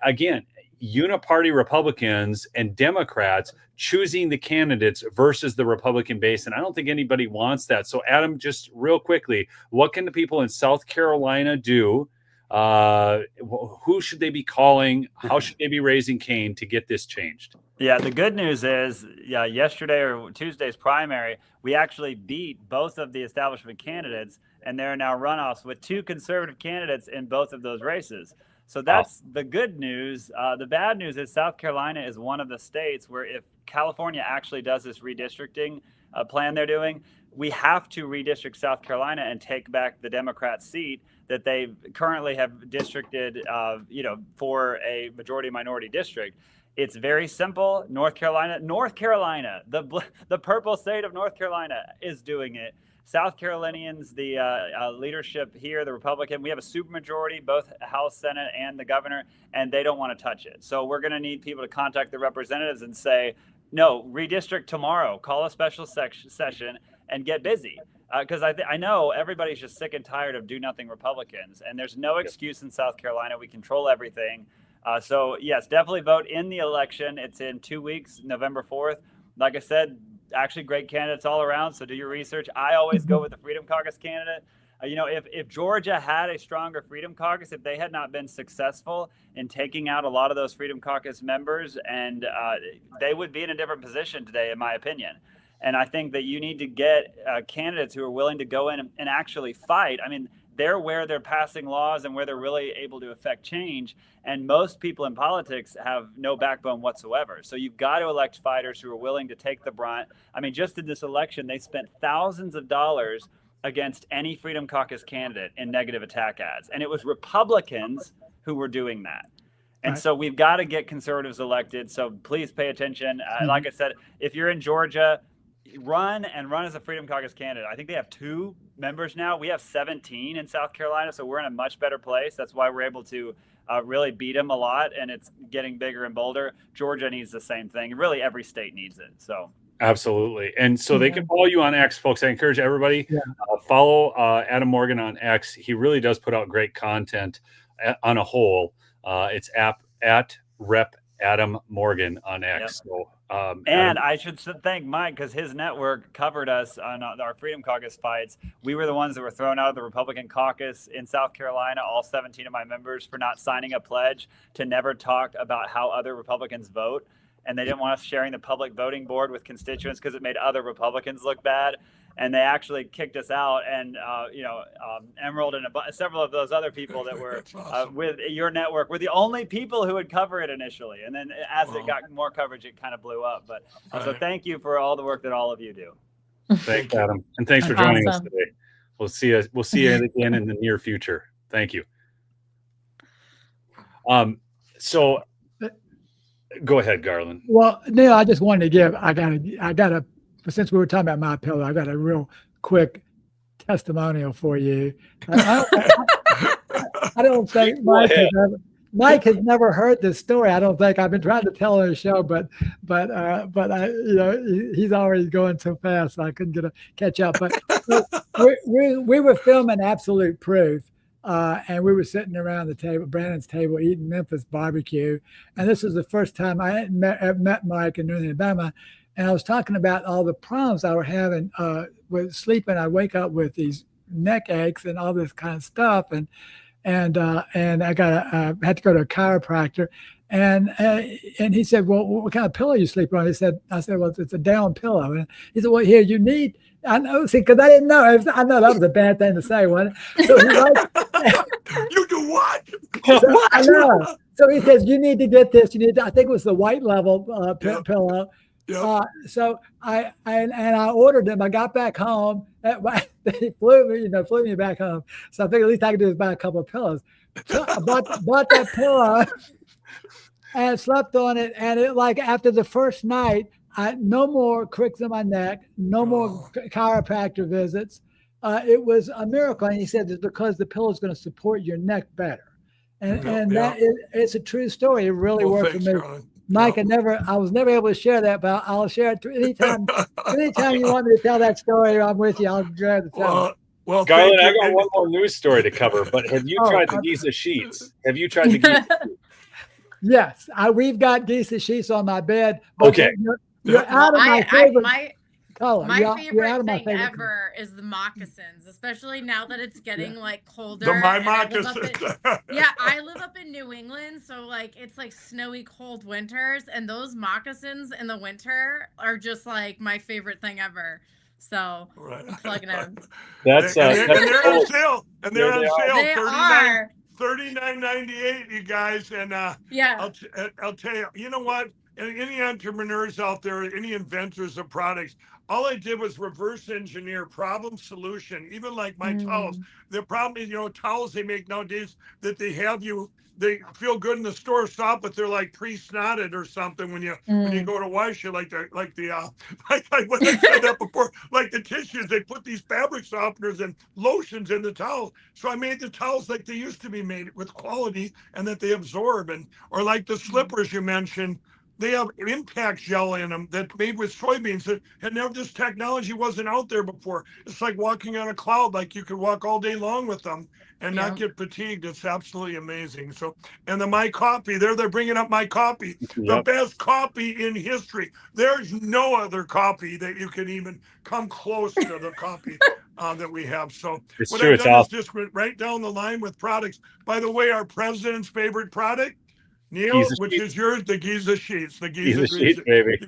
again, uniparty Republicans and Democrats choosing the candidates versus the Republican base. And I don't think anybody wants that. So Adam, just real quickly, what can the people in South Carolina do? Who should they be calling? How should they be raising Cain to get this changed? Yeah, the good news is, yesterday or Tuesday's primary, we actually beat both of the establishment candidates, and there are now runoffs with 2 conservative candidates in both of those races. So that's the good news. The bad news is South Carolina is one of the states where if California actually does this redistricting plan they're doing, we have to redistrict South Carolina and take back the Democrat seat that they currently have districted, for a majority minority district. It's very simple. North Carolina, the purple state of North Carolina is doing it. South Carolinians, the leadership here, the Republican, we have a supermajority, both House, Senate, and the governor, and they don't want to touch it. So we're going to need people to contact the representatives and say, no, redistrict tomorrow, call a special session and get busy. Because I know everybody's just sick and tired of do-nothing Republicans, and there's no excuse in South Carolina. We control everything. So, yes, definitely vote in the election. It's in 2 weeks, November 4th. Like I said, actually great candidates all around, so do your research. I always go with the Freedom Caucus candidate. If Georgia had a stronger Freedom Caucus, if they had not been successful in taking out a lot of those Freedom Caucus members, and they would be in a different position today, in my opinion. And I think that you need to get candidates who are willing to go in and actually fight. I mean, they're where they're passing laws and where they're really able to affect change. And most people in politics have no backbone whatsoever. So you've got to elect fighters who are willing to take the brunt. I mean, just in this election, they spent thousands of dollars against any Freedom Caucus candidate in negative attack ads. And it was Republicans who were doing that. And so we've got to get conservatives elected. So please pay attention. Like I said, if you're in Georgia, run as a Freedom Caucus candidate. I think they have 2 members now. We have 17 in South Carolina, so we're in a much better place. That's why we're able to really beat them a lot, and it's getting bigger and bolder. Georgia needs the same thing. Really, every state needs it. So absolutely. And so they can follow you on X, folks. I encourage everybody follow Adam Morgan on X. He really does put out great content on a whole. It's at Rep Adam Morgan on X. Yep. So, and I should thank Mike because his network covered us on our Freedom Caucus fights. We were the ones that were thrown out of the Republican caucus in South Carolina, all 17 of my members, for not signing a pledge to never talk about how other Republicans vote. And they didn't want us sharing the public voting board with constituents because it made other Republicans look bad. And they actually kicked us out. And, Emerald and several of those other people that were awesome. With your network were the only people who would cover it initially. And then as it got more coverage, it kind of blew up. But so thank you for all the work that all of you do. Thanks, Adam. And thanks for joining us today. We'll see you again in the near future. Thank you. So go ahead, Garland. Well, Neil, I just wanted to give, I gotta, since we were talking about MyPillow, I got a real quick testimonial for you. I don't think Mike has never heard this story. I don't think. I've been trying to tell on the show, but he's already going so fast, so I couldn't catch up. But we were filming Absolute Proof. And we were sitting around the table, Brandon's table, eating Memphis barbecue. And this was the first time I had met Mike in Northern Alabama. And I was talking about all the problems I were having with sleeping. I wake up with these neck aches and all this kind of stuff. And I had to go to a chiropractor. And he said, well, what kind of pillow you sleep on? I said, well, it's a down pillow. And he said, well, here, you need, I know, see, because I didn't know. I know that was a bad thing to say, wasn't it? So he's like, you do what? So, I know. So he says, you need to get this. You need to, I think it was the white level pillow. Yep. So I ordered them. I got back home. They flew me back home. So I figured at least I could do is buy a couple of pillows. So I bought that pillow and slept on it. And it, like, after the first night, no more cricks in my neck, no more chiropractor visits. It was a miracle. And he said it's because the pillow is going to support your neck better. And it's a true story. It really worked for me. Charlie. Mike, I was never able to share that, but I'll share it anytime. Anytime you want me to tell that story, I'm with you. I'll grab the tell. Well, Garland, I got one more news story to cover, but have you tried the Giza sheets? Have you tried the Giza sheets? Yes, we've got Giza sheets on my bed. Okay. You're out of my favorite color. My favorite thing ever is the moccasins, especially now that it's getting like colder. My moccasins. I live up in New England, so like it's like snowy, cold winters, and those moccasins in the winter are just like my favorite thing ever. So I'm plugging in. That's and they're on sale. And they're on sale. They are $39.98, you guys. And I'll tell you, you know what? Any entrepreneurs out there, any inventors of products, all I did was reverse engineer problem solution. Even like my towels, the problem is, towels they make nowadays that they feel good in the store shop, but they're like pre-snotted or something when you go to wash it, like what I said that before, like the tissues, they put these fabric softeners and lotions in the towels. So I made the towels like they used to be made, with quality, and that they absorb. Or like the slippers you mentioned, they have impact gel in them that's made with soybeans. This technology wasn't out there before. It's like walking on a cloud, like you could walk all day long with them and not get fatigued. It's absolutely amazing. So, and the My Coffee, they're bringing up My Coffee, the best coffee in history. There's no other coffee that you can even come close to the coffee that we have. So what I've done is just went right down the line with products. By the way, our president's favorite product, Neil, which is yours, the Giza sheets. The Giza sheets, baby.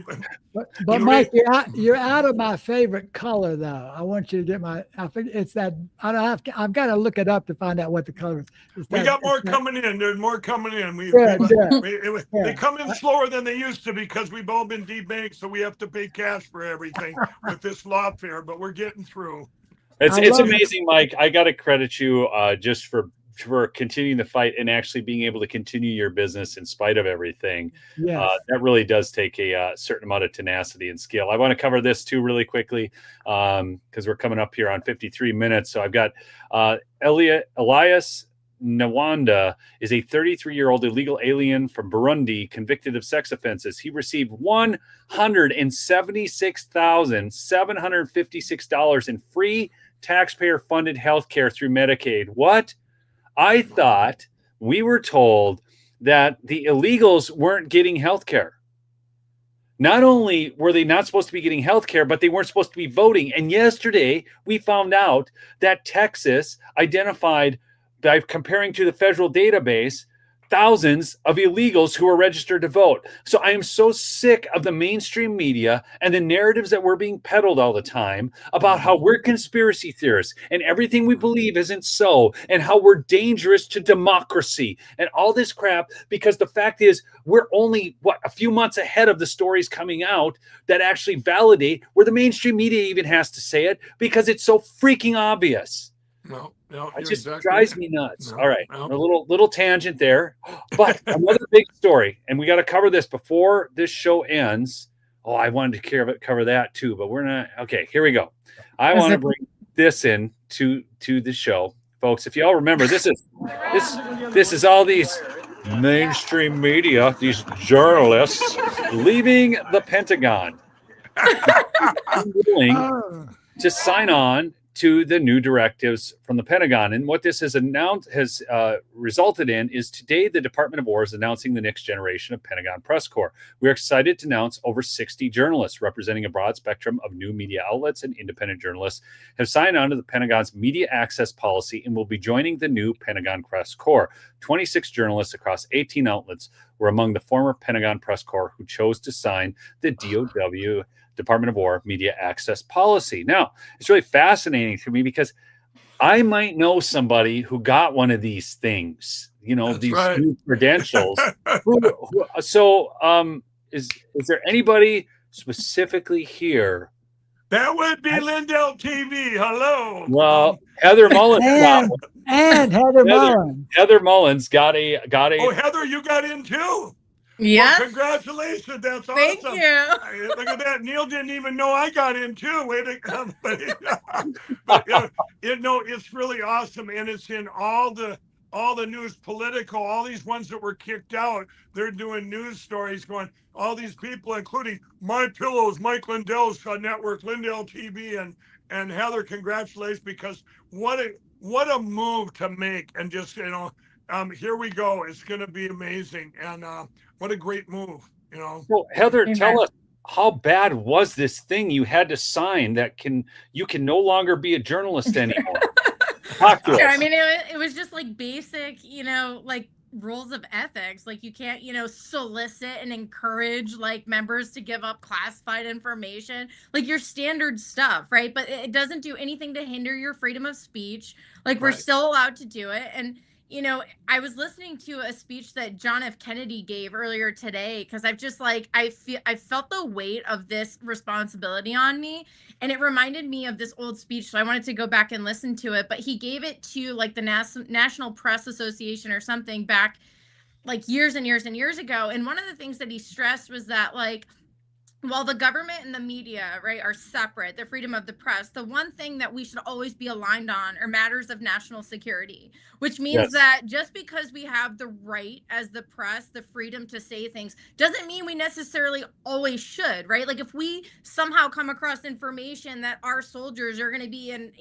But Mike, you're out of my favorite color, though. I want you to get I think it's that. I've got to look it up to find out what the color is. We got more coming in. There's more coming in. They come in slower than they used to because we've all been debanked, so we have to pay cash for everything with this law fair. But we're getting through. It's amazing, Mike. I got to credit you just for continuing the fight and actually being able to continue your business in spite of everything. That really does take a certain amount of tenacity and skill. I want to cover this too really quickly because we're coming up here on 53 minutes. So I've got Elias Nwanda is a 33-year-old illegal alien from Burundi convicted of sex offenses. He received $176,756 in free taxpayer-funded health care through Medicaid. What? I thought we were told that the illegals weren't getting health care. Not only were they not supposed to be getting health care, but they weren't supposed to be voting. And yesterday, we found out that Texas identified, by comparing to the federal database, thousands of illegals who are registered to vote. So I am so sick of the mainstream media and the narratives that we're being peddled all the time about how we're conspiracy theorists and everything we believe isn't so, and how we're dangerous to democracy and all this crap, because the fact is we're only a few months ahead of the stories coming out that actually validate where the mainstream media even has to say it, because it's so freaking obvious. No, it just drives me nuts. All right, a little tangent there, but another big story, and we got to cover this before this show ends. Oh, I wanted to cover that too, but we're not. Okay, here we go. I want to bring this in to the show, folks. If y'all remember, this is all these mainstream media, these journalists leaving the Pentagon, willing to sign on to the new directives from the Pentagon. And what this has resulted in is today the Department of War is announcing the next generation of Pentagon press corps. We're excited to announce over 60 journalists representing a broad spectrum of new media outlets and independent journalists have signed on to the Pentagon's media access policy and will be joining the new Pentagon press corps. 26 journalists across 18 outlets were among the former Pentagon press corps who chose to sign the DOW Department of War media access policy. Now, it's really fascinating to me because I might know somebody who got one of these things, these new credentials. Is there anybody specifically here? That would be Lindell TV. Hello. Well, Heather Mullins and Heather Mullins. Heather Mullins got a. Oh, Heather, you got in too. Yes. Well, congratulations. That's awesome. Thank you. Look at that. Neil didn't even know I got in too. Way to come. But it's really awesome. And it's in all the news, political, all these ones that were kicked out. They're doing news stories going, all these people, including My Pillows, Mike Lindell's network, Lindell TV, and Heather, congratulations, because what a move to make. And just, here we go. It's going to be amazing. And what a great move, Well, Heather, tell us, how bad was this thing you had to sign that you can no longer be a journalist anymore? Talk to us. I mean, it was just like basic, like rules of ethics. Like you can't, solicit and encourage like members to give up classified information, like your standard stuff, right? But it doesn't do anything to hinder your freedom of speech. Like we're still allowed to do it. And I was listening to a speech that John F. Kennedy gave earlier today, because I've just I felt the weight of this responsibility on me, and it reminded me of this old speech. So I wanted to go back and listen to it, but he gave it to like the National Press Association or something back like years and years and years ago. And one of the things that he stressed was that while the government and the media, right, are separate, the freedom of the press, the one thing that we should always be aligned on are matters of national security, which means that just because we have the right as the press, the freedom to say things, doesn't mean we necessarily always should, right? Like if we somehow come across information that our soldiers are going to be in,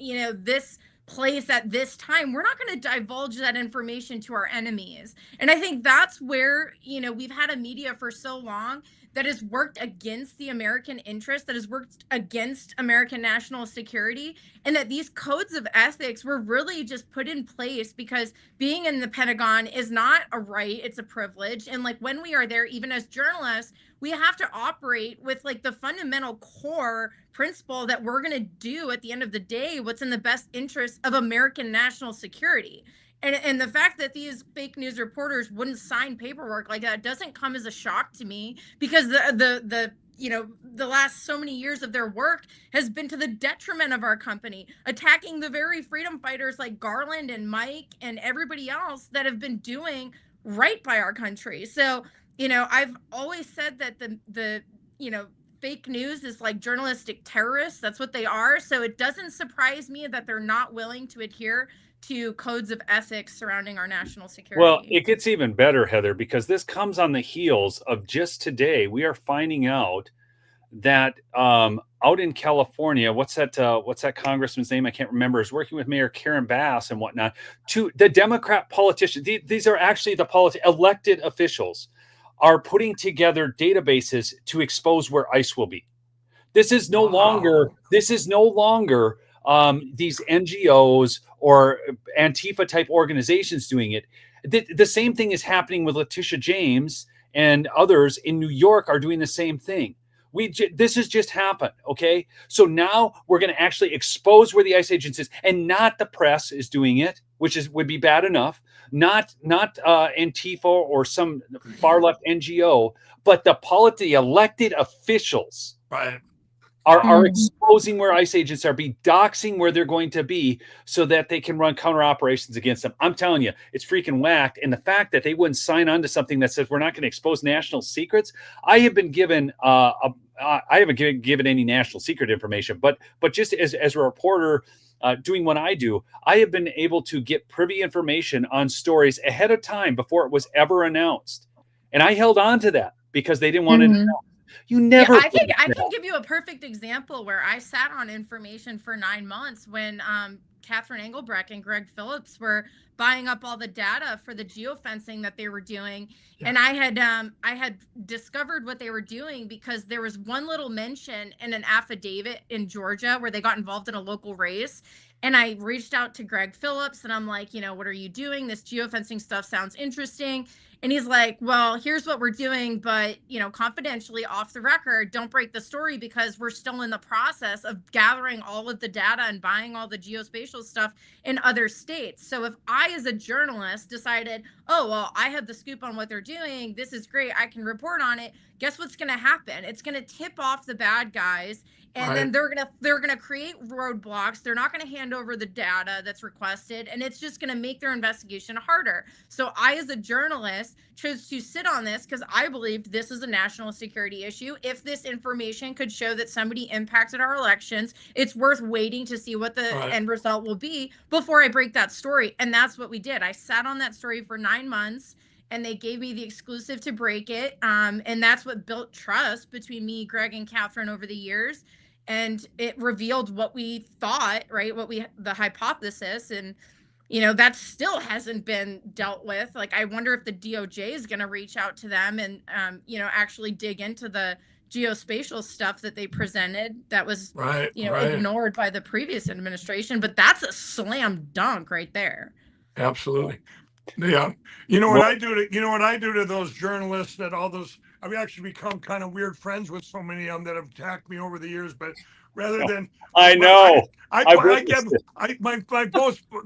this place at this time, we're not going to divulge that information to our enemies. And I think that's where, we've had a media for so long that has worked against the American interest, that has worked against American national security, and that these codes of ethics were really just put in place because being in the Pentagon is not a right, it's a privilege. And like when we are there, even as journalists, we have to operate with like the fundamental core principle that we're going to do at the end of the day what's in the best interest of American national security. And the fact that these fake news reporters wouldn't sign paperwork like that doesn't come as a shock to me, because the last so many years of their work has been to the detriment of our company, attacking the very freedom fighters like Garland and Mike and everybody else that have been doing right by our country. So, I've always said that the fake news is like journalistic terrorists. That's what they are. So it doesn't surprise me that they're not willing to adhere to codes of ethics surrounding our national security. Well, it gets even better, Heather, because this comes on the heels of just today. We are finding out that out in California, what's that congressman's name? I can't remember. Is working with Mayor Karen Bass and whatnot. To the Democrat politicians, these are actually the elected officials are putting together databases to expose where ICE will be. This is no longer these NGOs or Antifa type organizations doing it. The same thing is happening with Letitia James, and others in New York are doing the same thing. This has just happened. Okay. So now we're going to actually expose where the ICE agents is, and not the press is doing it, which would be bad enough. Not Antifa or some far left NGO, but the elected officials. Right. Are exposing where ICE agents are, be doxing where they're going to be so that they can run counter operations against them. I'm telling you, it's freaking whacked. And the fact that they wouldn't sign on to something that says we're not going to expose national secrets. I have been given, I haven't given any national secret information, but just as a reporter doing what I do, I have been able to get privy information on stories ahead of time before it was ever announced. And I held on to that because they didn't want to announce. You never. I can give you a perfect example where I sat on information for 9 months when Catherine Engelbrecht and Greg Phillips were buying up all the data for the geofencing that they were doing. Yeah. And I had discovered what they were doing because there was one little mention in an affidavit in Georgia where they got involved in a local race. And I reached out to Greg Phillips and I'm like, what are you doing? This geofencing stuff sounds interesting. And he's like, well, here's what we're doing, but, confidentially off the record, don't break the story because we're still in the process of gathering all of the data and buying all the geospatial stuff in other states. So if I, as a journalist, decided, oh, well, I have the scoop on what they're doing, this is great, I can report on it, guess what's going to happen? It's going to tip off the bad guys. And then they're gonna create roadblocks. They're not gonna hand over the data that's requested, and it's just gonna make their investigation harder. So I, as a journalist, chose to sit on this because I believed this is a national security issue. If this information could show that somebody impacted our elections, it's worth waiting to see what the end result will be before I break that story. And that's what we did. I sat on that story for 9 months. And they gave me the exclusive to break it. And that's what built trust between me, Greg, and Catherine over the years. And it revealed what we thought, right? The hypothesis. And, that still hasn't been dealt with. Like, I wonder if the DOJ is going to reach out to them and, actually dig into the geospatial stuff that they presented that was, ignored by the previous administration. But that's a slam dunk right there. Absolutely. Yeah. What I do to those journalists that I've actually become kind of weird friends with so many of them that have attacked me over the years, but rather than I know the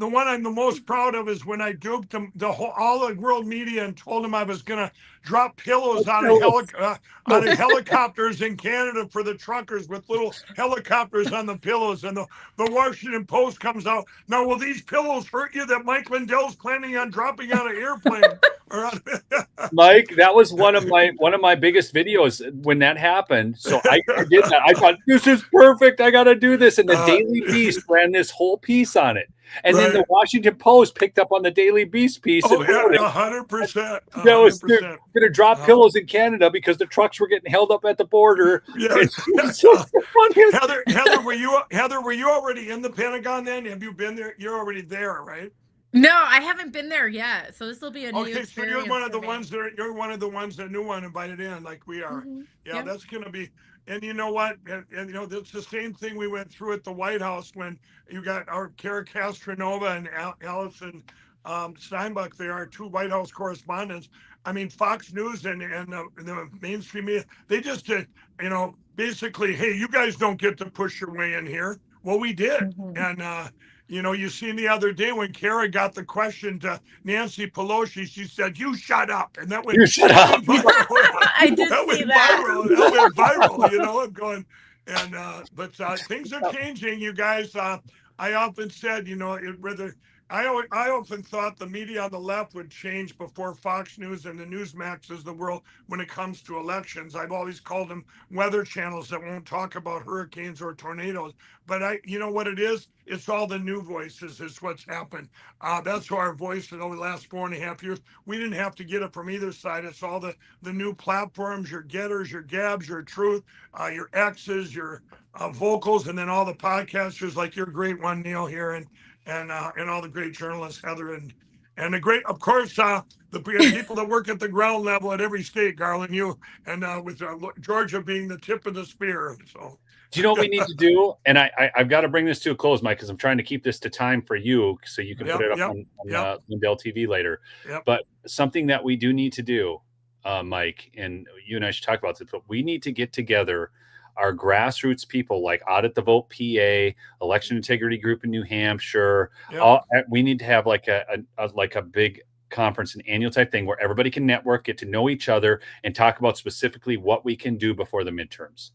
one I'm the most proud of is when I duped them, all the world media, and told them I was going to drop pillows out of helicopters in Canada for the truckers with little helicopters on the pillows, and the Washington Post comes out, now will these pillows hurt you that Mike Lindell's planning on dropping out of airplane? Mike, that was one of my biggest videos when that happened. So I did that. I thought, this is perfect. I got to do this. And the Daily Beast ran this whole piece on it. And then the Washington Post picked up on the Daily Beast piece. Oh, and wrote 100%. That was going to drop pillows in Canada because the trucks were getting held up at the border. Yes. Heather, were you already in the Pentagon then? Have you been there? You're already there, right? No, I haven't been there yet. So this will be a new experience. Okay, so you're one of the ones that knew one invited in, like we are. Mm-hmm. Yeah, that's going to be. And you know what? And it's the same thing we went through at the White House when you got our Kara Castronova and Allison Steinbuck. They are two White House correspondents. I mean, Fox News and the mainstream media, they just did, basically, hey, you guys don't get to push your way in here. Well, we did. Mm-hmm. And, you seen the other day when Kara got the question to Nancy Pelosi, she said, you shut up. And that went, you shut up. I did see that. That went viral, I'm going. And, but things are changing, you guys. I often said, whether I often thought the media on the left would change before Fox News and the Newsmaxes of the world when it comes to elections. I've always called them weather channels that won't talk about hurricanes or tornadoes. But you know what it is? It's all the new voices is what's happened. That's our voice in the last 4.5 years. We didn't have to get it from either side. It's all the new platforms, your Getters, your Gabs, your Truth, your X's, your Vocals, and then all the podcasters like your great one, Neil, here, and all the great journalists, Heather, and the great, of course, the people that work at the ground level at every state, Garland, you, and with Georgia being the tip of the spear. So, do you know what we need to do? And I've got to bring this to a close, Mike, because I'm trying to keep this to time for you, so you can put it up on Lindell TV later. But something that we do need to do, Mike, and you and I should talk about this, but we need to get together our grassroots people like Audit the Vote PA, Election Integrity Group in New Hampshire. We need to have like a big conference, an annual type thing where everybody can network, get to know each other, and talk about specifically what we can do before the midterms.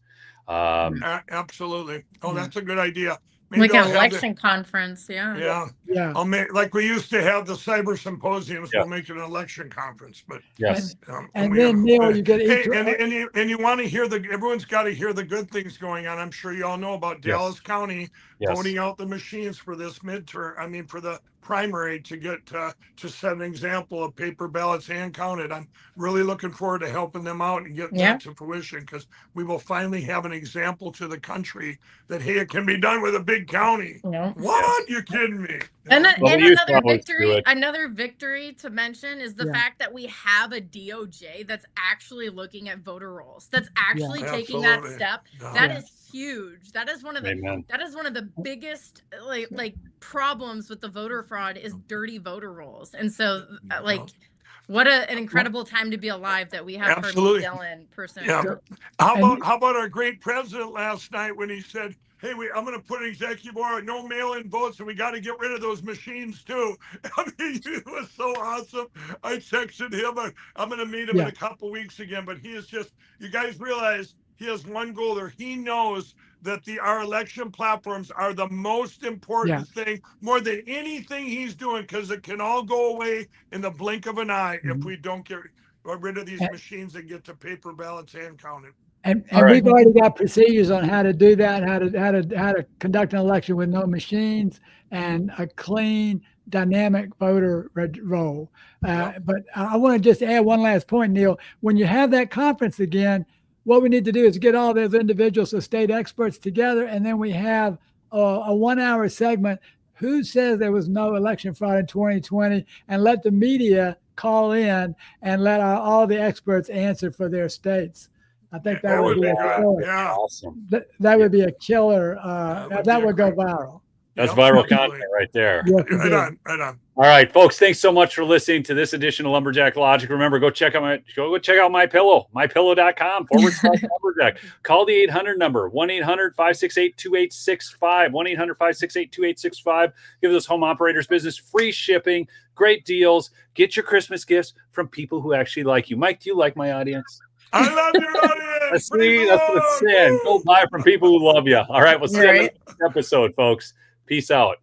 Absolutely. Oh, that's a good idea. Maybe like an election conference. Yeah. I'll make, like we used to have the cyber symposiums. We'll make it an election conference. But yes. And then Neil, you get and you want to hear everyone's got to hear the good things going on. I'm sure you all know about Dallas County voting out the machines for this midterm. I mean, for the primary to get to set an example of paper ballots hand counted. I'm really looking forward to helping them out and getting that to fruition, because we will finally have an example to the country that, hey, it can be done with a big county. What? You're kidding me? And another victory to mention is the fact that we have a DOJ that's actually looking at voter rolls, that's actually taking that step. That is huge. That is one of the biggest like problems with the voter fraud is dirty voter rolls. And so what an incredible time to be alive that we have Dylan person. How about our great president last night when he said, hey, I'm going to put an executive order, no mail-in votes, and we got to get rid of those machines too. I mean, it was so awesome. I texted him. I'm going to meet him in a couple weeks again, but he is just, you guys realize he has one goal there. He knows that our election platforms are the most important thing, more than anything he's doing, because it can all go away in the blink of an eye if we don't get rid of these machines and get to paper ballots hand counted. And we've already got procedures on how to do that, how to conduct an election with no machines and a clean, dynamic voter roll. But I want to just add one last point, Neil. When you have that conference again, what we need to do is get all those individuals, the state experts together, and then we have a 1-hour segment. Who says there was no election fraud in 2020? And let the media call in and let all the experts answer for their states. I think that would be a killer. Awesome. That would be a killer. That would go viral. That's viral content right there. Yes, right on. All right, folks. Thanks so much for listening to this edition of Lumberjack Logic. Remember, go check out My Pillow, mypillow.com/lumberjack. Call the 800 number, 1-800-568-2865, 1-800-568-2865. Give those home operators business free shipping, great deals. Get your Christmas gifts from people who actually like you. Mike, do you like my audience? I love your audience. That's what it's saying. Go buy from people who love you. All right, we'll see you in the next episode, folks. Peace out.